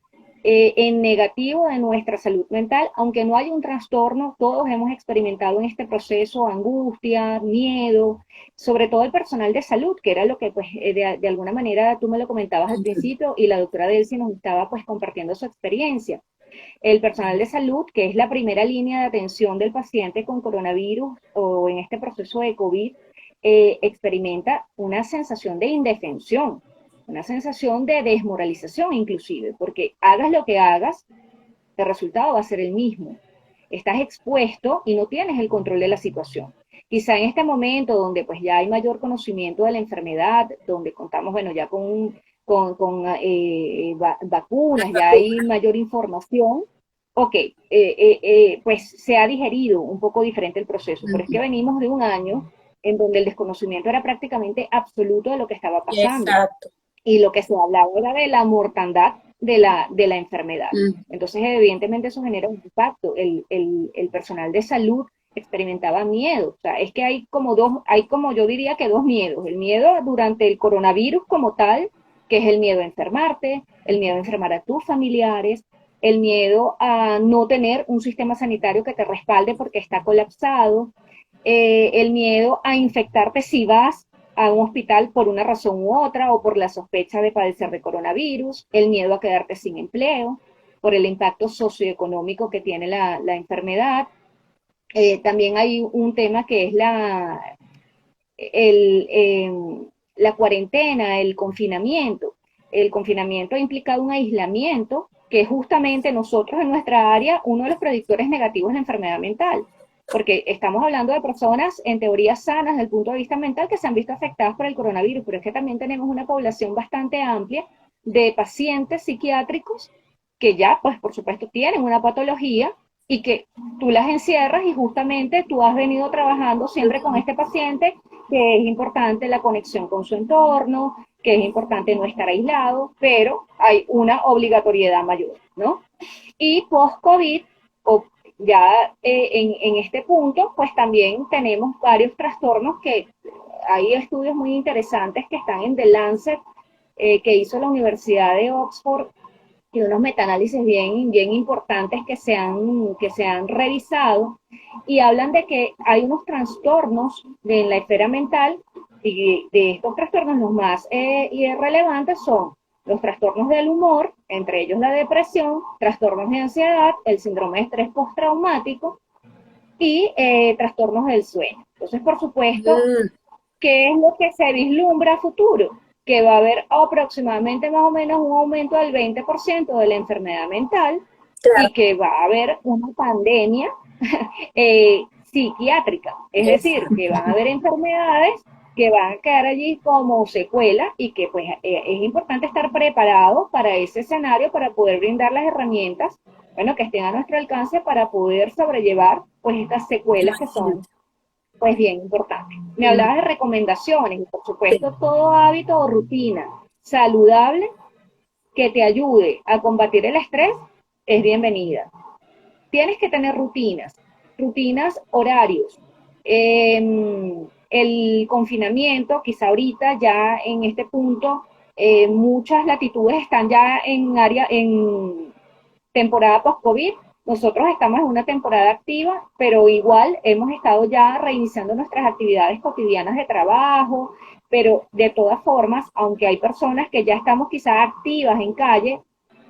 en negativo de nuestra salud mental, aunque no haya un trastorno, todos hemos experimentado en este proceso angustia, miedo, sobre todo el personal de salud, que era lo que pues de alguna manera tú me lo comentabas al principio y la doctora Delcy nos estaba pues compartiendo su experiencia. El personal de salud, que es la primera línea de atención del paciente con coronavirus o en este proceso de COVID, experimenta una sensación de indefensión, una sensación de desmoralización inclusive, porque hagas lo que hagas, el resultado va a ser el mismo. Estás expuesto y no tienes el control de la situación. Quizá en este momento donde pues ya hay mayor conocimiento de la enfermedad, donde contamos, bueno, ya con vacunas, ya hay mayor información, ok, pues se ha digerido un poco diferente el proceso, pero es que venimos de un año en donde el desconocimiento era prácticamente absoluto de lo que estaba pasando. Exacto. Y lo que se hablaba era de la mortandad de la enfermedad. Entonces, evidentemente, eso genera un impacto. El personal de salud experimentaba miedo. O sea, es que hay como yo diría que dos miedos. El miedo durante el coronavirus como tal, que es el miedo a enfermarte, el miedo a enfermar a tus familiares, el miedo a no tener un sistema sanitario que te respalde porque está colapsado, el miedo a infectarte si vas a un hospital por una razón u otra o por la sospecha de padecer de coronavirus, el miedo a quedarte sin empleo, por el impacto socioeconómico que tiene la enfermedad. También hay un tema que es el, eh, la cuarentena, el confinamiento. El confinamiento ha implicado un aislamiento que es justamente nosotros en nuestra área uno de los predictores negativos de la enfermedad mental, porque estamos hablando de personas en teoría sanas desde el punto de vista mental que se han visto afectadas por el coronavirus, pero es que también tenemos una población bastante amplia de pacientes psiquiátricos que ya, pues por supuesto, tienen una patología y que tú las encierras y justamente tú has venido trabajando siempre con este paciente, que es importante la conexión con su entorno, que es importante no estar aislado, pero hay una obligatoriedad mayor, ¿no? Y post-COVID, o ya en este punto, pues también tenemos varios trastornos que hay estudios muy interesantes que están en The Lancet, que hizo la Universidad de Oxford, y unos metaanálisis bien importantes que se han revisado y hablan de que hay unos trastornos en la esfera mental y de estos trastornos los más relevantes son los trastornos del humor, entre ellos la depresión, trastornos de ansiedad, el síndrome de estrés postraumático y trastornos del sueño. Entonces, por supuesto, ¿qué es lo que se vislumbra a futuro? Que va a haber aproximadamente más o menos un aumento del 20% de la enfermedad mental, claro, y que va a haber una pandemia psiquiátrica. Es decir, que van a haber enfermedades que van a quedar allí como secuela y que pues es importante estar preparado para ese escenario para poder brindar las herramientas, bueno, que estén a nuestro alcance para poder sobrellevar pues estas secuelas que son pues bien importante. Me hablabas de recomendaciones y por supuesto todo hábito o rutina saludable que te ayude a combatir el estrés es bienvenida. Tienes que tener rutinas, horarios. El confinamiento, quizá ahorita ya en este punto, muchas latitudes están ya en temporada post-COVID. Nosotros estamos en una temporada activa, pero igual hemos estado ya reiniciando nuestras actividades cotidianas de trabajo, pero de todas formas, aunque hay personas que ya estamos quizás activas en calle,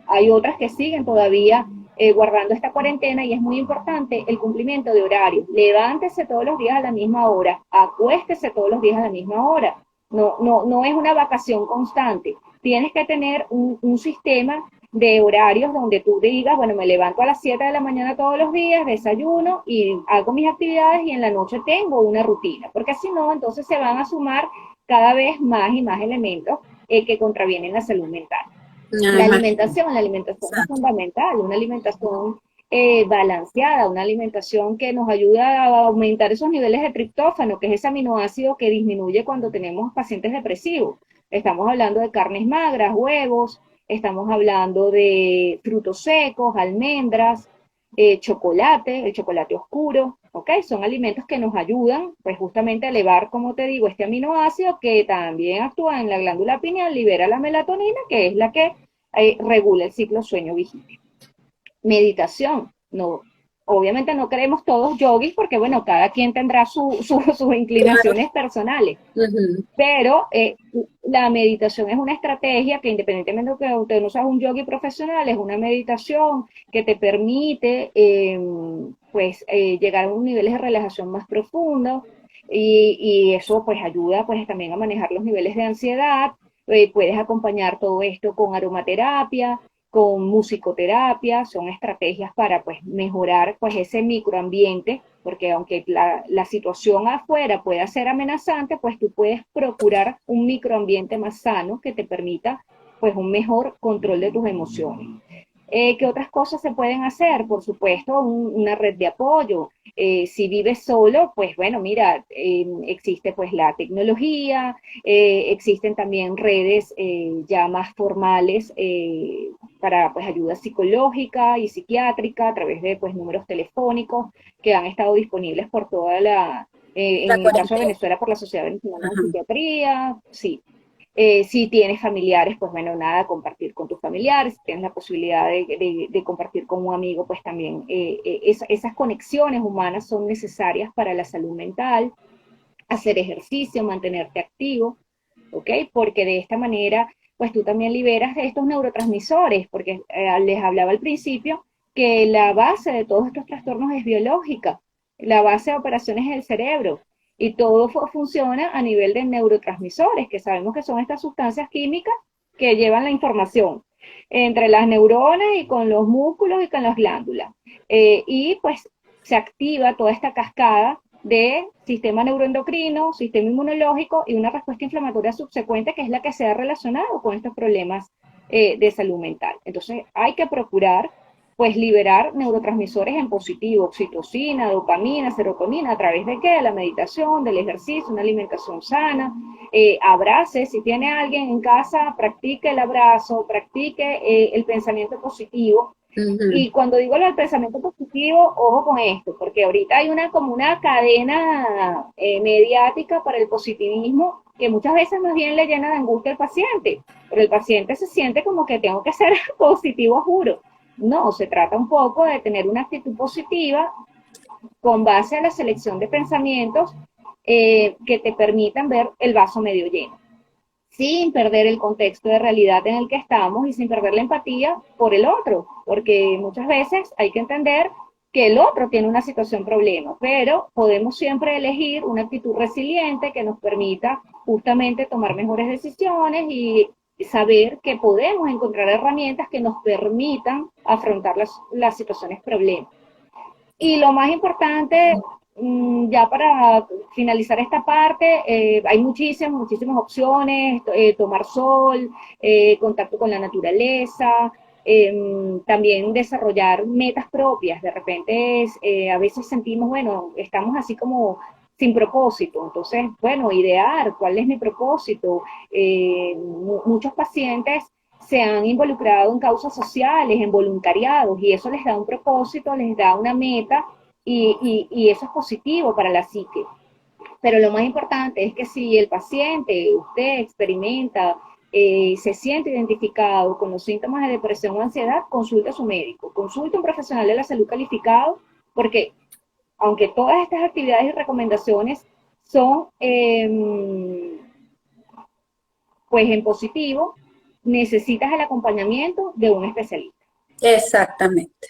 hay otras que siguen todavía guardando esta cuarentena y es muy importante el cumplimiento de horarios. Levántese todos los días a la misma hora, acuéstese todos los días a la misma hora. No es una vacación constante. Tienes que tener un sistema de horarios donde tú digas, bueno, me levanto a las 7 de la mañana todos los días, desayuno y hago mis actividades y en la noche tengo una rutina, porque si no, entonces se van a sumar cada vez más y más elementos que contravienen la salud mental. La alimentación es fundamental, una alimentación balanceada, una alimentación que nos ayuda a aumentar esos niveles de triptófano, que es ese aminoácido que disminuye cuando tenemos pacientes depresivos. Estamos hablando de carnes magras, huevos, estamos hablando de frutos secos, almendras, chocolate, el chocolate oscuro, ¿ok? Son alimentos que nos ayudan, pues justamente a elevar, como te digo, este aminoácido que también actúa en la glándula pineal, libera la melatonina, que es la que regula el ciclo sueño-vigilia. Meditación, no, obviamente no queremos todos yogis porque, bueno, cada quien tendrá sus inclinaciones personales, pero la meditación es una estrategia que independientemente de que usted no sea un yogi profesional, es una meditación que te permite llegar a unos niveles de relajación más profundos y eso pues ayuda pues también a manejar los niveles de ansiedad. Puedes acompañar todo esto con aromaterapia, con musicoterapia, son estrategias para pues mejorar pues ese microambiente, porque aunque la situación afuera pueda ser amenazante, pues tú puedes procurar un microambiente más sano que te permita pues un mejor control de tus emociones. ¿Qué otras cosas se pueden hacer? Por supuesto, una red de apoyo. Si vives solo, pues bueno, mira, existe pues la tecnología, existen también redes ya más formales para pues ayuda psicológica y psiquiátrica a través de pues números telefónicos que han estado disponibles por toda La en el caso de cuarentena. Venezuela, por la Sociedad Venezolana de Ajá. Psiquiatría, sí. Si tienes familiares, pues bueno, nada, compartir con tus familiares, si tienes la posibilidad de compartir con un amigo, pues también esas conexiones humanas son necesarias para la salud mental, hacer ejercicio, mantenerte activo, ¿ok? Porque de esta manera, pues tú también liberas de estos neurotransmisores, porque les hablaba al principio que la base de todos estos trastornos es biológica, la base de operaciones es el cerebro, y todo funciona a nivel de neurotransmisores, que sabemos que son estas sustancias químicas que llevan la información entre las neuronas y con los músculos y con las glándulas. Y pues se activa toda esta cascada de sistema neuroendocrino, sistema inmunológico y una respuesta inflamatoria subsecuente que es la que se ha relacionado con estos problemas de salud mental. Entonces hay que procurar pues liberar neurotransmisores en positivo, oxitocina, dopamina, serotonina, ¿a través de qué? De la meditación, del ejercicio, una alimentación sana, abrace, si tiene alguien en casa, practique el abrazo, practique el pensamiento positivo. Ujú. Y cuando digo lo del pensamiento positivo, ojo con esto, porque ahorita hay como una cadena mediática para el positivismo que muchas veces más bien le llena de angustia al paciente, pero el paciente se siente como que tengo que ser positivo, juro. No, se trata un poco de tener una actitud positiva con base a la selección de pensamientos que te permitan ver el vaso medio lleno, sin perder el contexto de realidad en el que estamos y sin perder la empatía por el otro, porque muchas veces hay que entender que el otro tiene una situación problema, pero podemos siempre elegir una actitud resiliente que nos permita justamente tomar mejores decisiones y saber que podemos encontrar herramientas que nos permitan afrontar las situaciones problemas. Y lo más importante, ya para finalizar esta parte, hay muchísimas opciones, tomar sol, contacto con la naturaleza, también desarrollar metas propias. De repente a veces sentimos, bueno, estamos así como sin propósito. Entonces, bueno, idear cuál es mi propósito. Muchos pacientes se han involucrado en causas sociales, en voluntariados, y eso les da un propósito, les da una meta, y eso es positivo para la psique. Pero lo más importante es que si el paciente, usted experimenta, se siente identificado con los síntomas de depresión o ansiedad, consulte a su médico, consulte a un profesional de la salud calificado, porque aunque todas estas actividades y recomendaciones son pues en positivo, necesitas el acompañamiento de un especialista. Exactamente.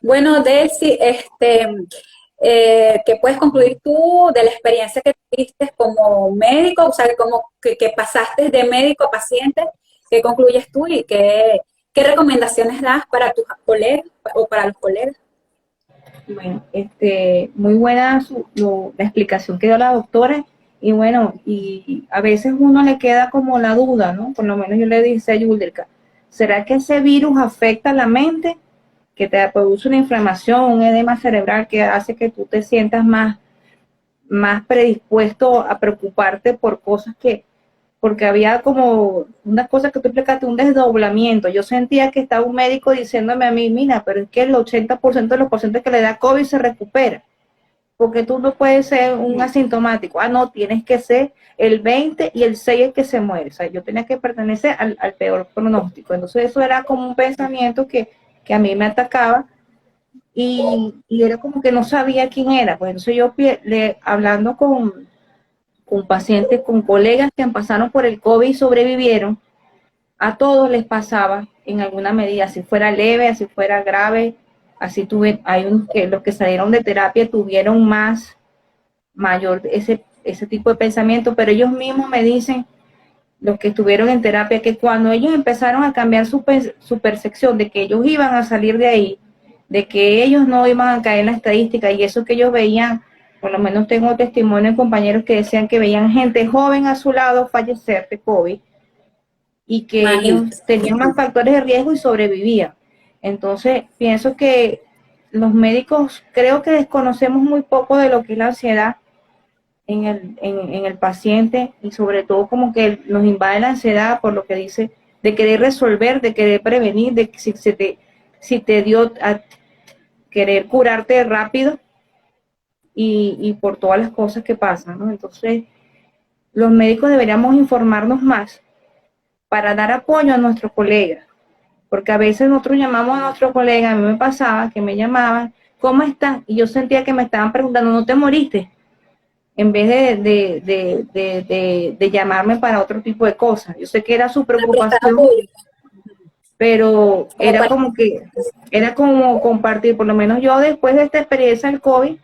Bueno, Delcy, ¿qué puedes concluir tú de la experiencia que tuviste como médico? O sea, que pasaste de médico a paciente, ¿qué concluyes tú y qué recomendaciones das para tus colegas o para los colegas? Bueno, muy buena la explicación que dio la doctora. Y bueno, y a veces uno le queda como la duda, ¿no? Por lo menos yo le dije a Yudelka, ¿será que ese virus afecta la mente? Que te produce una inflamación, un edema cerebral que hace que tú te sientas más predispuesto a preocuparte por cosas porque había como una cosa que tú explicaste, un desdoblamiento. Yo sentía que estaba un médico diciéndome a mí, mira, pero es que el 80% de los pacientes que le da COVID se recupera, porque tú no puedes ser un asintomático. No, tienes que ser el 20 y el 6 es que se muere. O sea, yo tenía que pertenecer al peor pronóstico. Entonces eso era como un pensamiento que a mí me atacaba y era como que no sabía quién era. Pues entonces yo hablando con pacientes, con colegas que pasaron por el COVID y sobrevivieron, a todos les pasaba en alguna medida, si fuera leve, si fuera grave, así los que salieron de terapia tuvieron mayor ese tipo de pensamiento, pero ellos mismos me dicen, los que estuvieron en terapia, que cuando ellos empezaron a cambiar su percepción de que ellos iban a salir de ahí, de que ellos no iban a caer en la estadística, y eso que ellos veían, por lo menos tengo testimonio de compañeros que decían que veían gente joven a su lado fallecer de COVID, y que ellos Imagínate. tenían más factores de riesgo y sobrevivían. Entonces, pienso que los médicos creo que desconocemos muy poco de lo que es la ansiedad en el paciente y sobre todo como que nos invade la ansiedad por lo que dice de querer resolver, de querer prevenir, de que si te dio a querer curarte rápido y por todas las cosas que pasan, ¿no? Entonces, los médicos deberíamos informarnos más para dar apoyo a nuestros colegas, porque a veces nosotros llamamos a nuestros colegas, a mí me pasaba que me llamaban, ¿cómo estás? Y yo sentía que me estaban preguntando, ¿no te moriste? En vez de llamarme para otro tipo de cosas. Yo sé que era su Para prestar preocupación, apoyo, pero como era para, como que, era como compartir, por lo menos yo después de esta experiencia del COVID,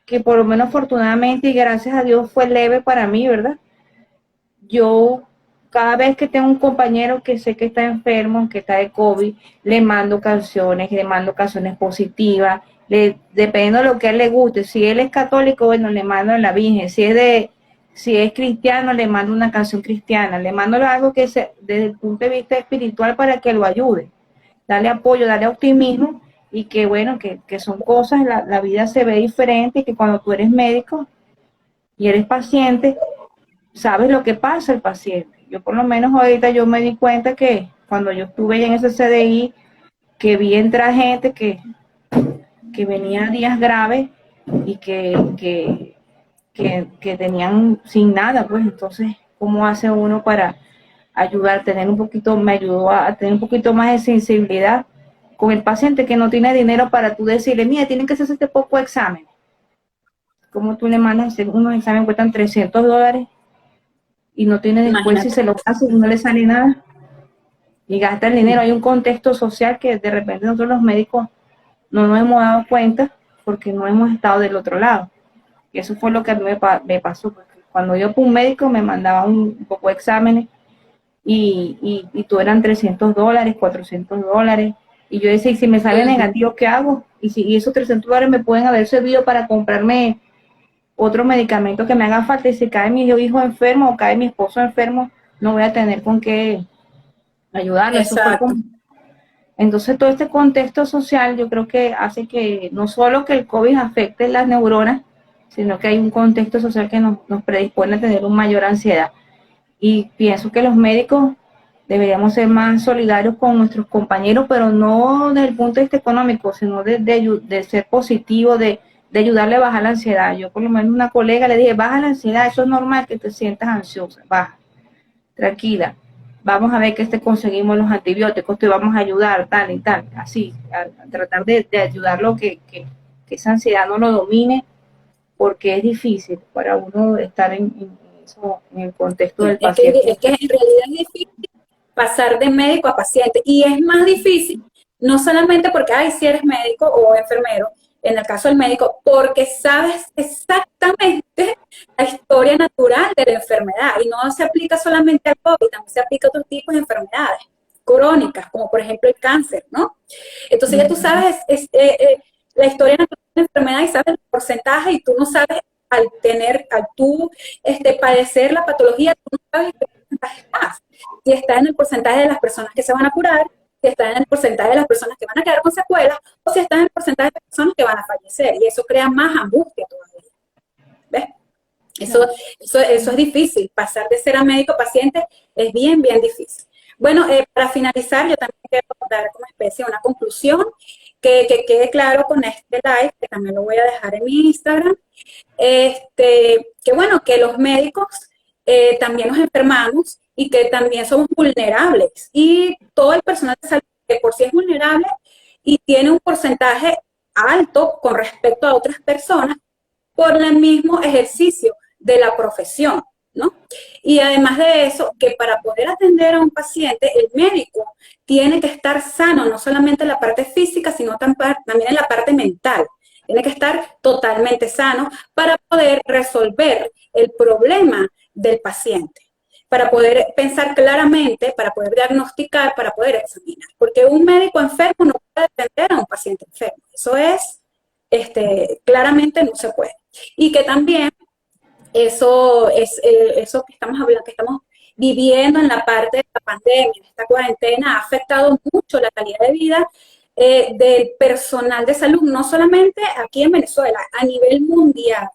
que por lo menos afortunadamente y gracias a Dios fue leve para mí, ¿verdad? Yo cada vez que tengo un compañero que sé que está enfermo, que está de COVID, le mando canciones positivas, dependiendo de lo que a él le guste. Si él es católico, bueno, le mando a la Virgen. Si es cristiano, le mando una canción cristiana. Le mando algo que desde el punto de vista espiritual para que lo ayude. Darle apoyo, darle optimismo y que bueno, que son cosas, la vida se ve diferente y que cuando tú eres médico y eres paciente, sabes lo que pasa el paciente. Yo por lo menos ahorita yo me di cuenta que cuando yo estuve en ese CDI, que vi entrar gente que venía días graves y que tenían sin nada, pues entonces, ¿cómo hace uno para ayudar, tener un poquito, me ayudó a tener un poquito más de sensibilidad con el paciente que no tiene dinero para tú decirle, mira, tienen que hacerse este poco examen. ¿Cómo tú le mandas a hacer unos exámenes que cuestan $300 y no tiene después si imagínate. se lo hace y no le sale nada y gasta el dinero? Hay un contexto social que de repente nosotros los médicos no nos hemos dado cuenta porque no hemos estado del otro lado. Y eso fue lo que a mí me pasó. Porque cuando yo fui un médico me mandaba un poco de exámenes y todo eran $300, $400. Y yo decía, y si me sale negativo, ¿qué hago? Y esos $300 me pueden haber servido para comprarme otro medicamento que me haga falta y si cae mi hijo enfermo o cae mi esposo enfermo, no voy a tener con qué ayudarlo. Eso fue como... Exacto. Entonces todo este contexto social yo creo que hace que no solo que el COVID afecte las neuronas, sino que hay un contexto social que nos predispone a tener una mayor ansiedad. Y pienso que los médicos deberíamos ser más solidarios con nuestros compañeros, pero no desde el punto de vista económico, sino de ser positivo, de ayudarle a bajar la ansiedad. Yo por lo menos una colega le dije, baja la ansiedad, eso es normal que te sientas ansiosa, baja, tranquila. Vamos a ver que conseguimos los antibióticos, te vamos a ayudar, tal y tal, así, a tratar de ayudarlo que esa ansiedad no lo domine, porque es difícil para uno estar en el contexto Sí, del paciente. es que en realidad es difícil pasar de médico a paciente y es más difícil, no solamente porque, ay, si eres médico o enfermero, en el caso del médico, porque sabes exactamente la historia natural de la enfermedad y no se aplica solamente al COVID, también se aplica a otros tipos de enfermedades crónicas, como por ejemplo el cáncer, ¿no? Entonces ya tú sabes la historia natural de la enfermedad y sabes el porcentaje y tú no sabes al tú padecer la patología, tú no sabes en qué porcentaje estás. Si estás en el porcentaje de las personas que se van a curar, si estás en el porcentaje de las personas que van a quedar con secuelas, o si estás en el porcentaje de personas que van a fallecer. Y eso crea más angustia todavía. ¿Ves? Eso es difícil. Pasar de ser a médico a paciente es bien, bien difícil. Bueno, para finalizar, yo también quiero dar como especie una conclusión que quede claro con este live, que también lo voy a dejar en mi Instagram, que bueno, que los médicos también nos enfermamos y que también somos vulnerables. Y todo el personal de salud que por sí es vulnerable y tiene un porcentaje alto con respecto a otras personas por el mismo ejercicio de la profesión, ¿no? Y además de eso, que para poder atender a un paciente, el médico tiene que estar sano, no solamente en la parte física, sino también en la parte mental. Tiene que estar totalmente sano para poder resolver el problema del paciente, para poder pensar claramente, para poder diagnosticar, para poder examinar. Porque un médico enfermo no puede atender a un paciente enfermo. Eso es, claramente no se puede. Y que también eso que estamos hablando, que estamos viviendo en la parte de la pandemia. Esta cuarentena ha afectado mucho la calidad de vida del personal de salud, no solamente aquí en Venezuela, a nivel mundial.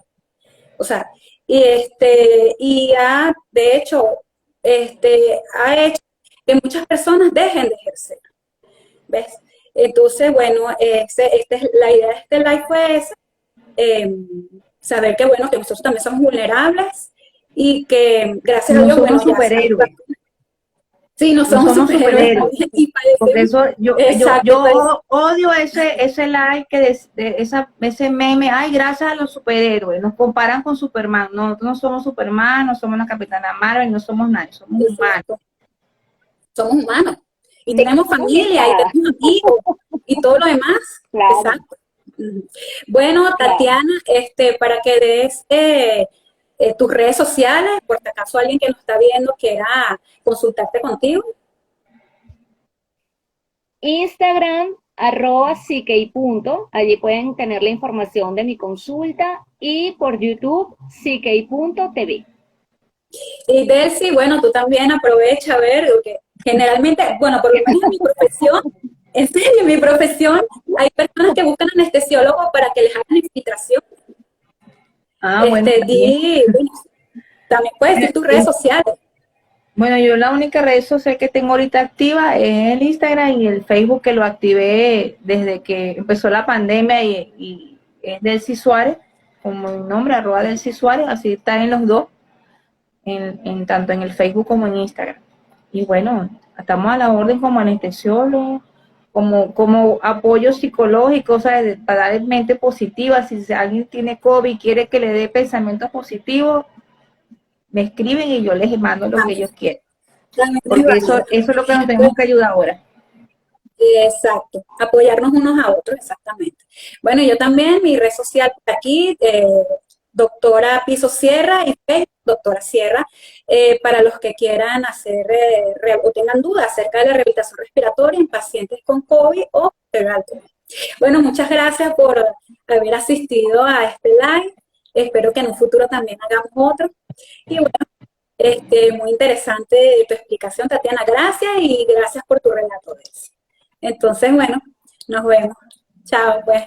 O sea, y ha, de hecho, ha hecho que muchas personas dejen de ejercer. ¿Ves? Entonces, bueno, la idea de este live fue esa, eh, saber que, bueno, que nosotros también somos vulnerables y que, gracias a No Dios, bueno, somos ya superhéroes. sí, no No somos somos superhéroes superhéroes. y Porque padecemos, eso, exacto, yo odio ese like, ese meme, ay, gracias a los superhéroes, nos comparan con Superman. No, nosotros no somos Superman, no somos la Capitana Marvel, no somos nadie, somos humanos. somos humanos. Y Ni tenemos familia, y única. tenemos amigos, y todo lo demás. Claro, Exacto. Ujú. Bueno, claro. Tatiana, para que des tus redes sociales, por si acaso alguien que nos está viendo quiera consultarte contigo. Instagram, @ck. Allí pueden tener la información de mi consulta y por YouTube, ck.tv. Y Delcy, bueno, tú también aprovecha a ver, porque generalmente, bueno, por lo menos en mi profesión, en serio, en mi profesión, hay personas que buscan anestesiólogos para que les hagan infiltración. Ah, bueno, también. Bueno, también puedes decir tus redes sociales. Bueno, yo la única red social que tengo ahorita activa es el Instagram y el Facebook, que lo activé desde que empezó la pandemia, y es Delcy Suárez, como mi nombre, @Delcy Suárez, así está en los dos, tanto en el Facebook como en Instagram. Y bueno, estamos a la orden como anestesiólogos, como apoyo psicológico, o sea, para dar mente positiva. Si alguien tiene COVID y quiere que le dé pensamientos positivos, me escriben y yo les mando lo que También, ellos quieren. también es Porque eso válido. es lo que nos tenemos que ayudar ahora. Exacto, apoyarnos unos a otros, exactamente. Bueno, yo también, mi red social por aquí, doctora Piso Sierra y Facebook, doctora Sierra, para los que quieran hacer o tengan dudas acerca de la rehabilitación respiratoria en pacientes con COVID o febril. Bueno, muchas gracias por haber asistido a este live. Espero que en un futuro también hagamos otro. Y bueno, muy interesante tu explicación, Tatiana. Gracias y gracias por tu relato. Entonces, bueno, nos vemos. Chao, pues.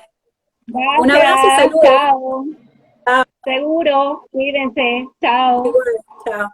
Un abrazo y Gracias, saludos. chao. Chao. Seguro, cuídense, chao. Igual, chao.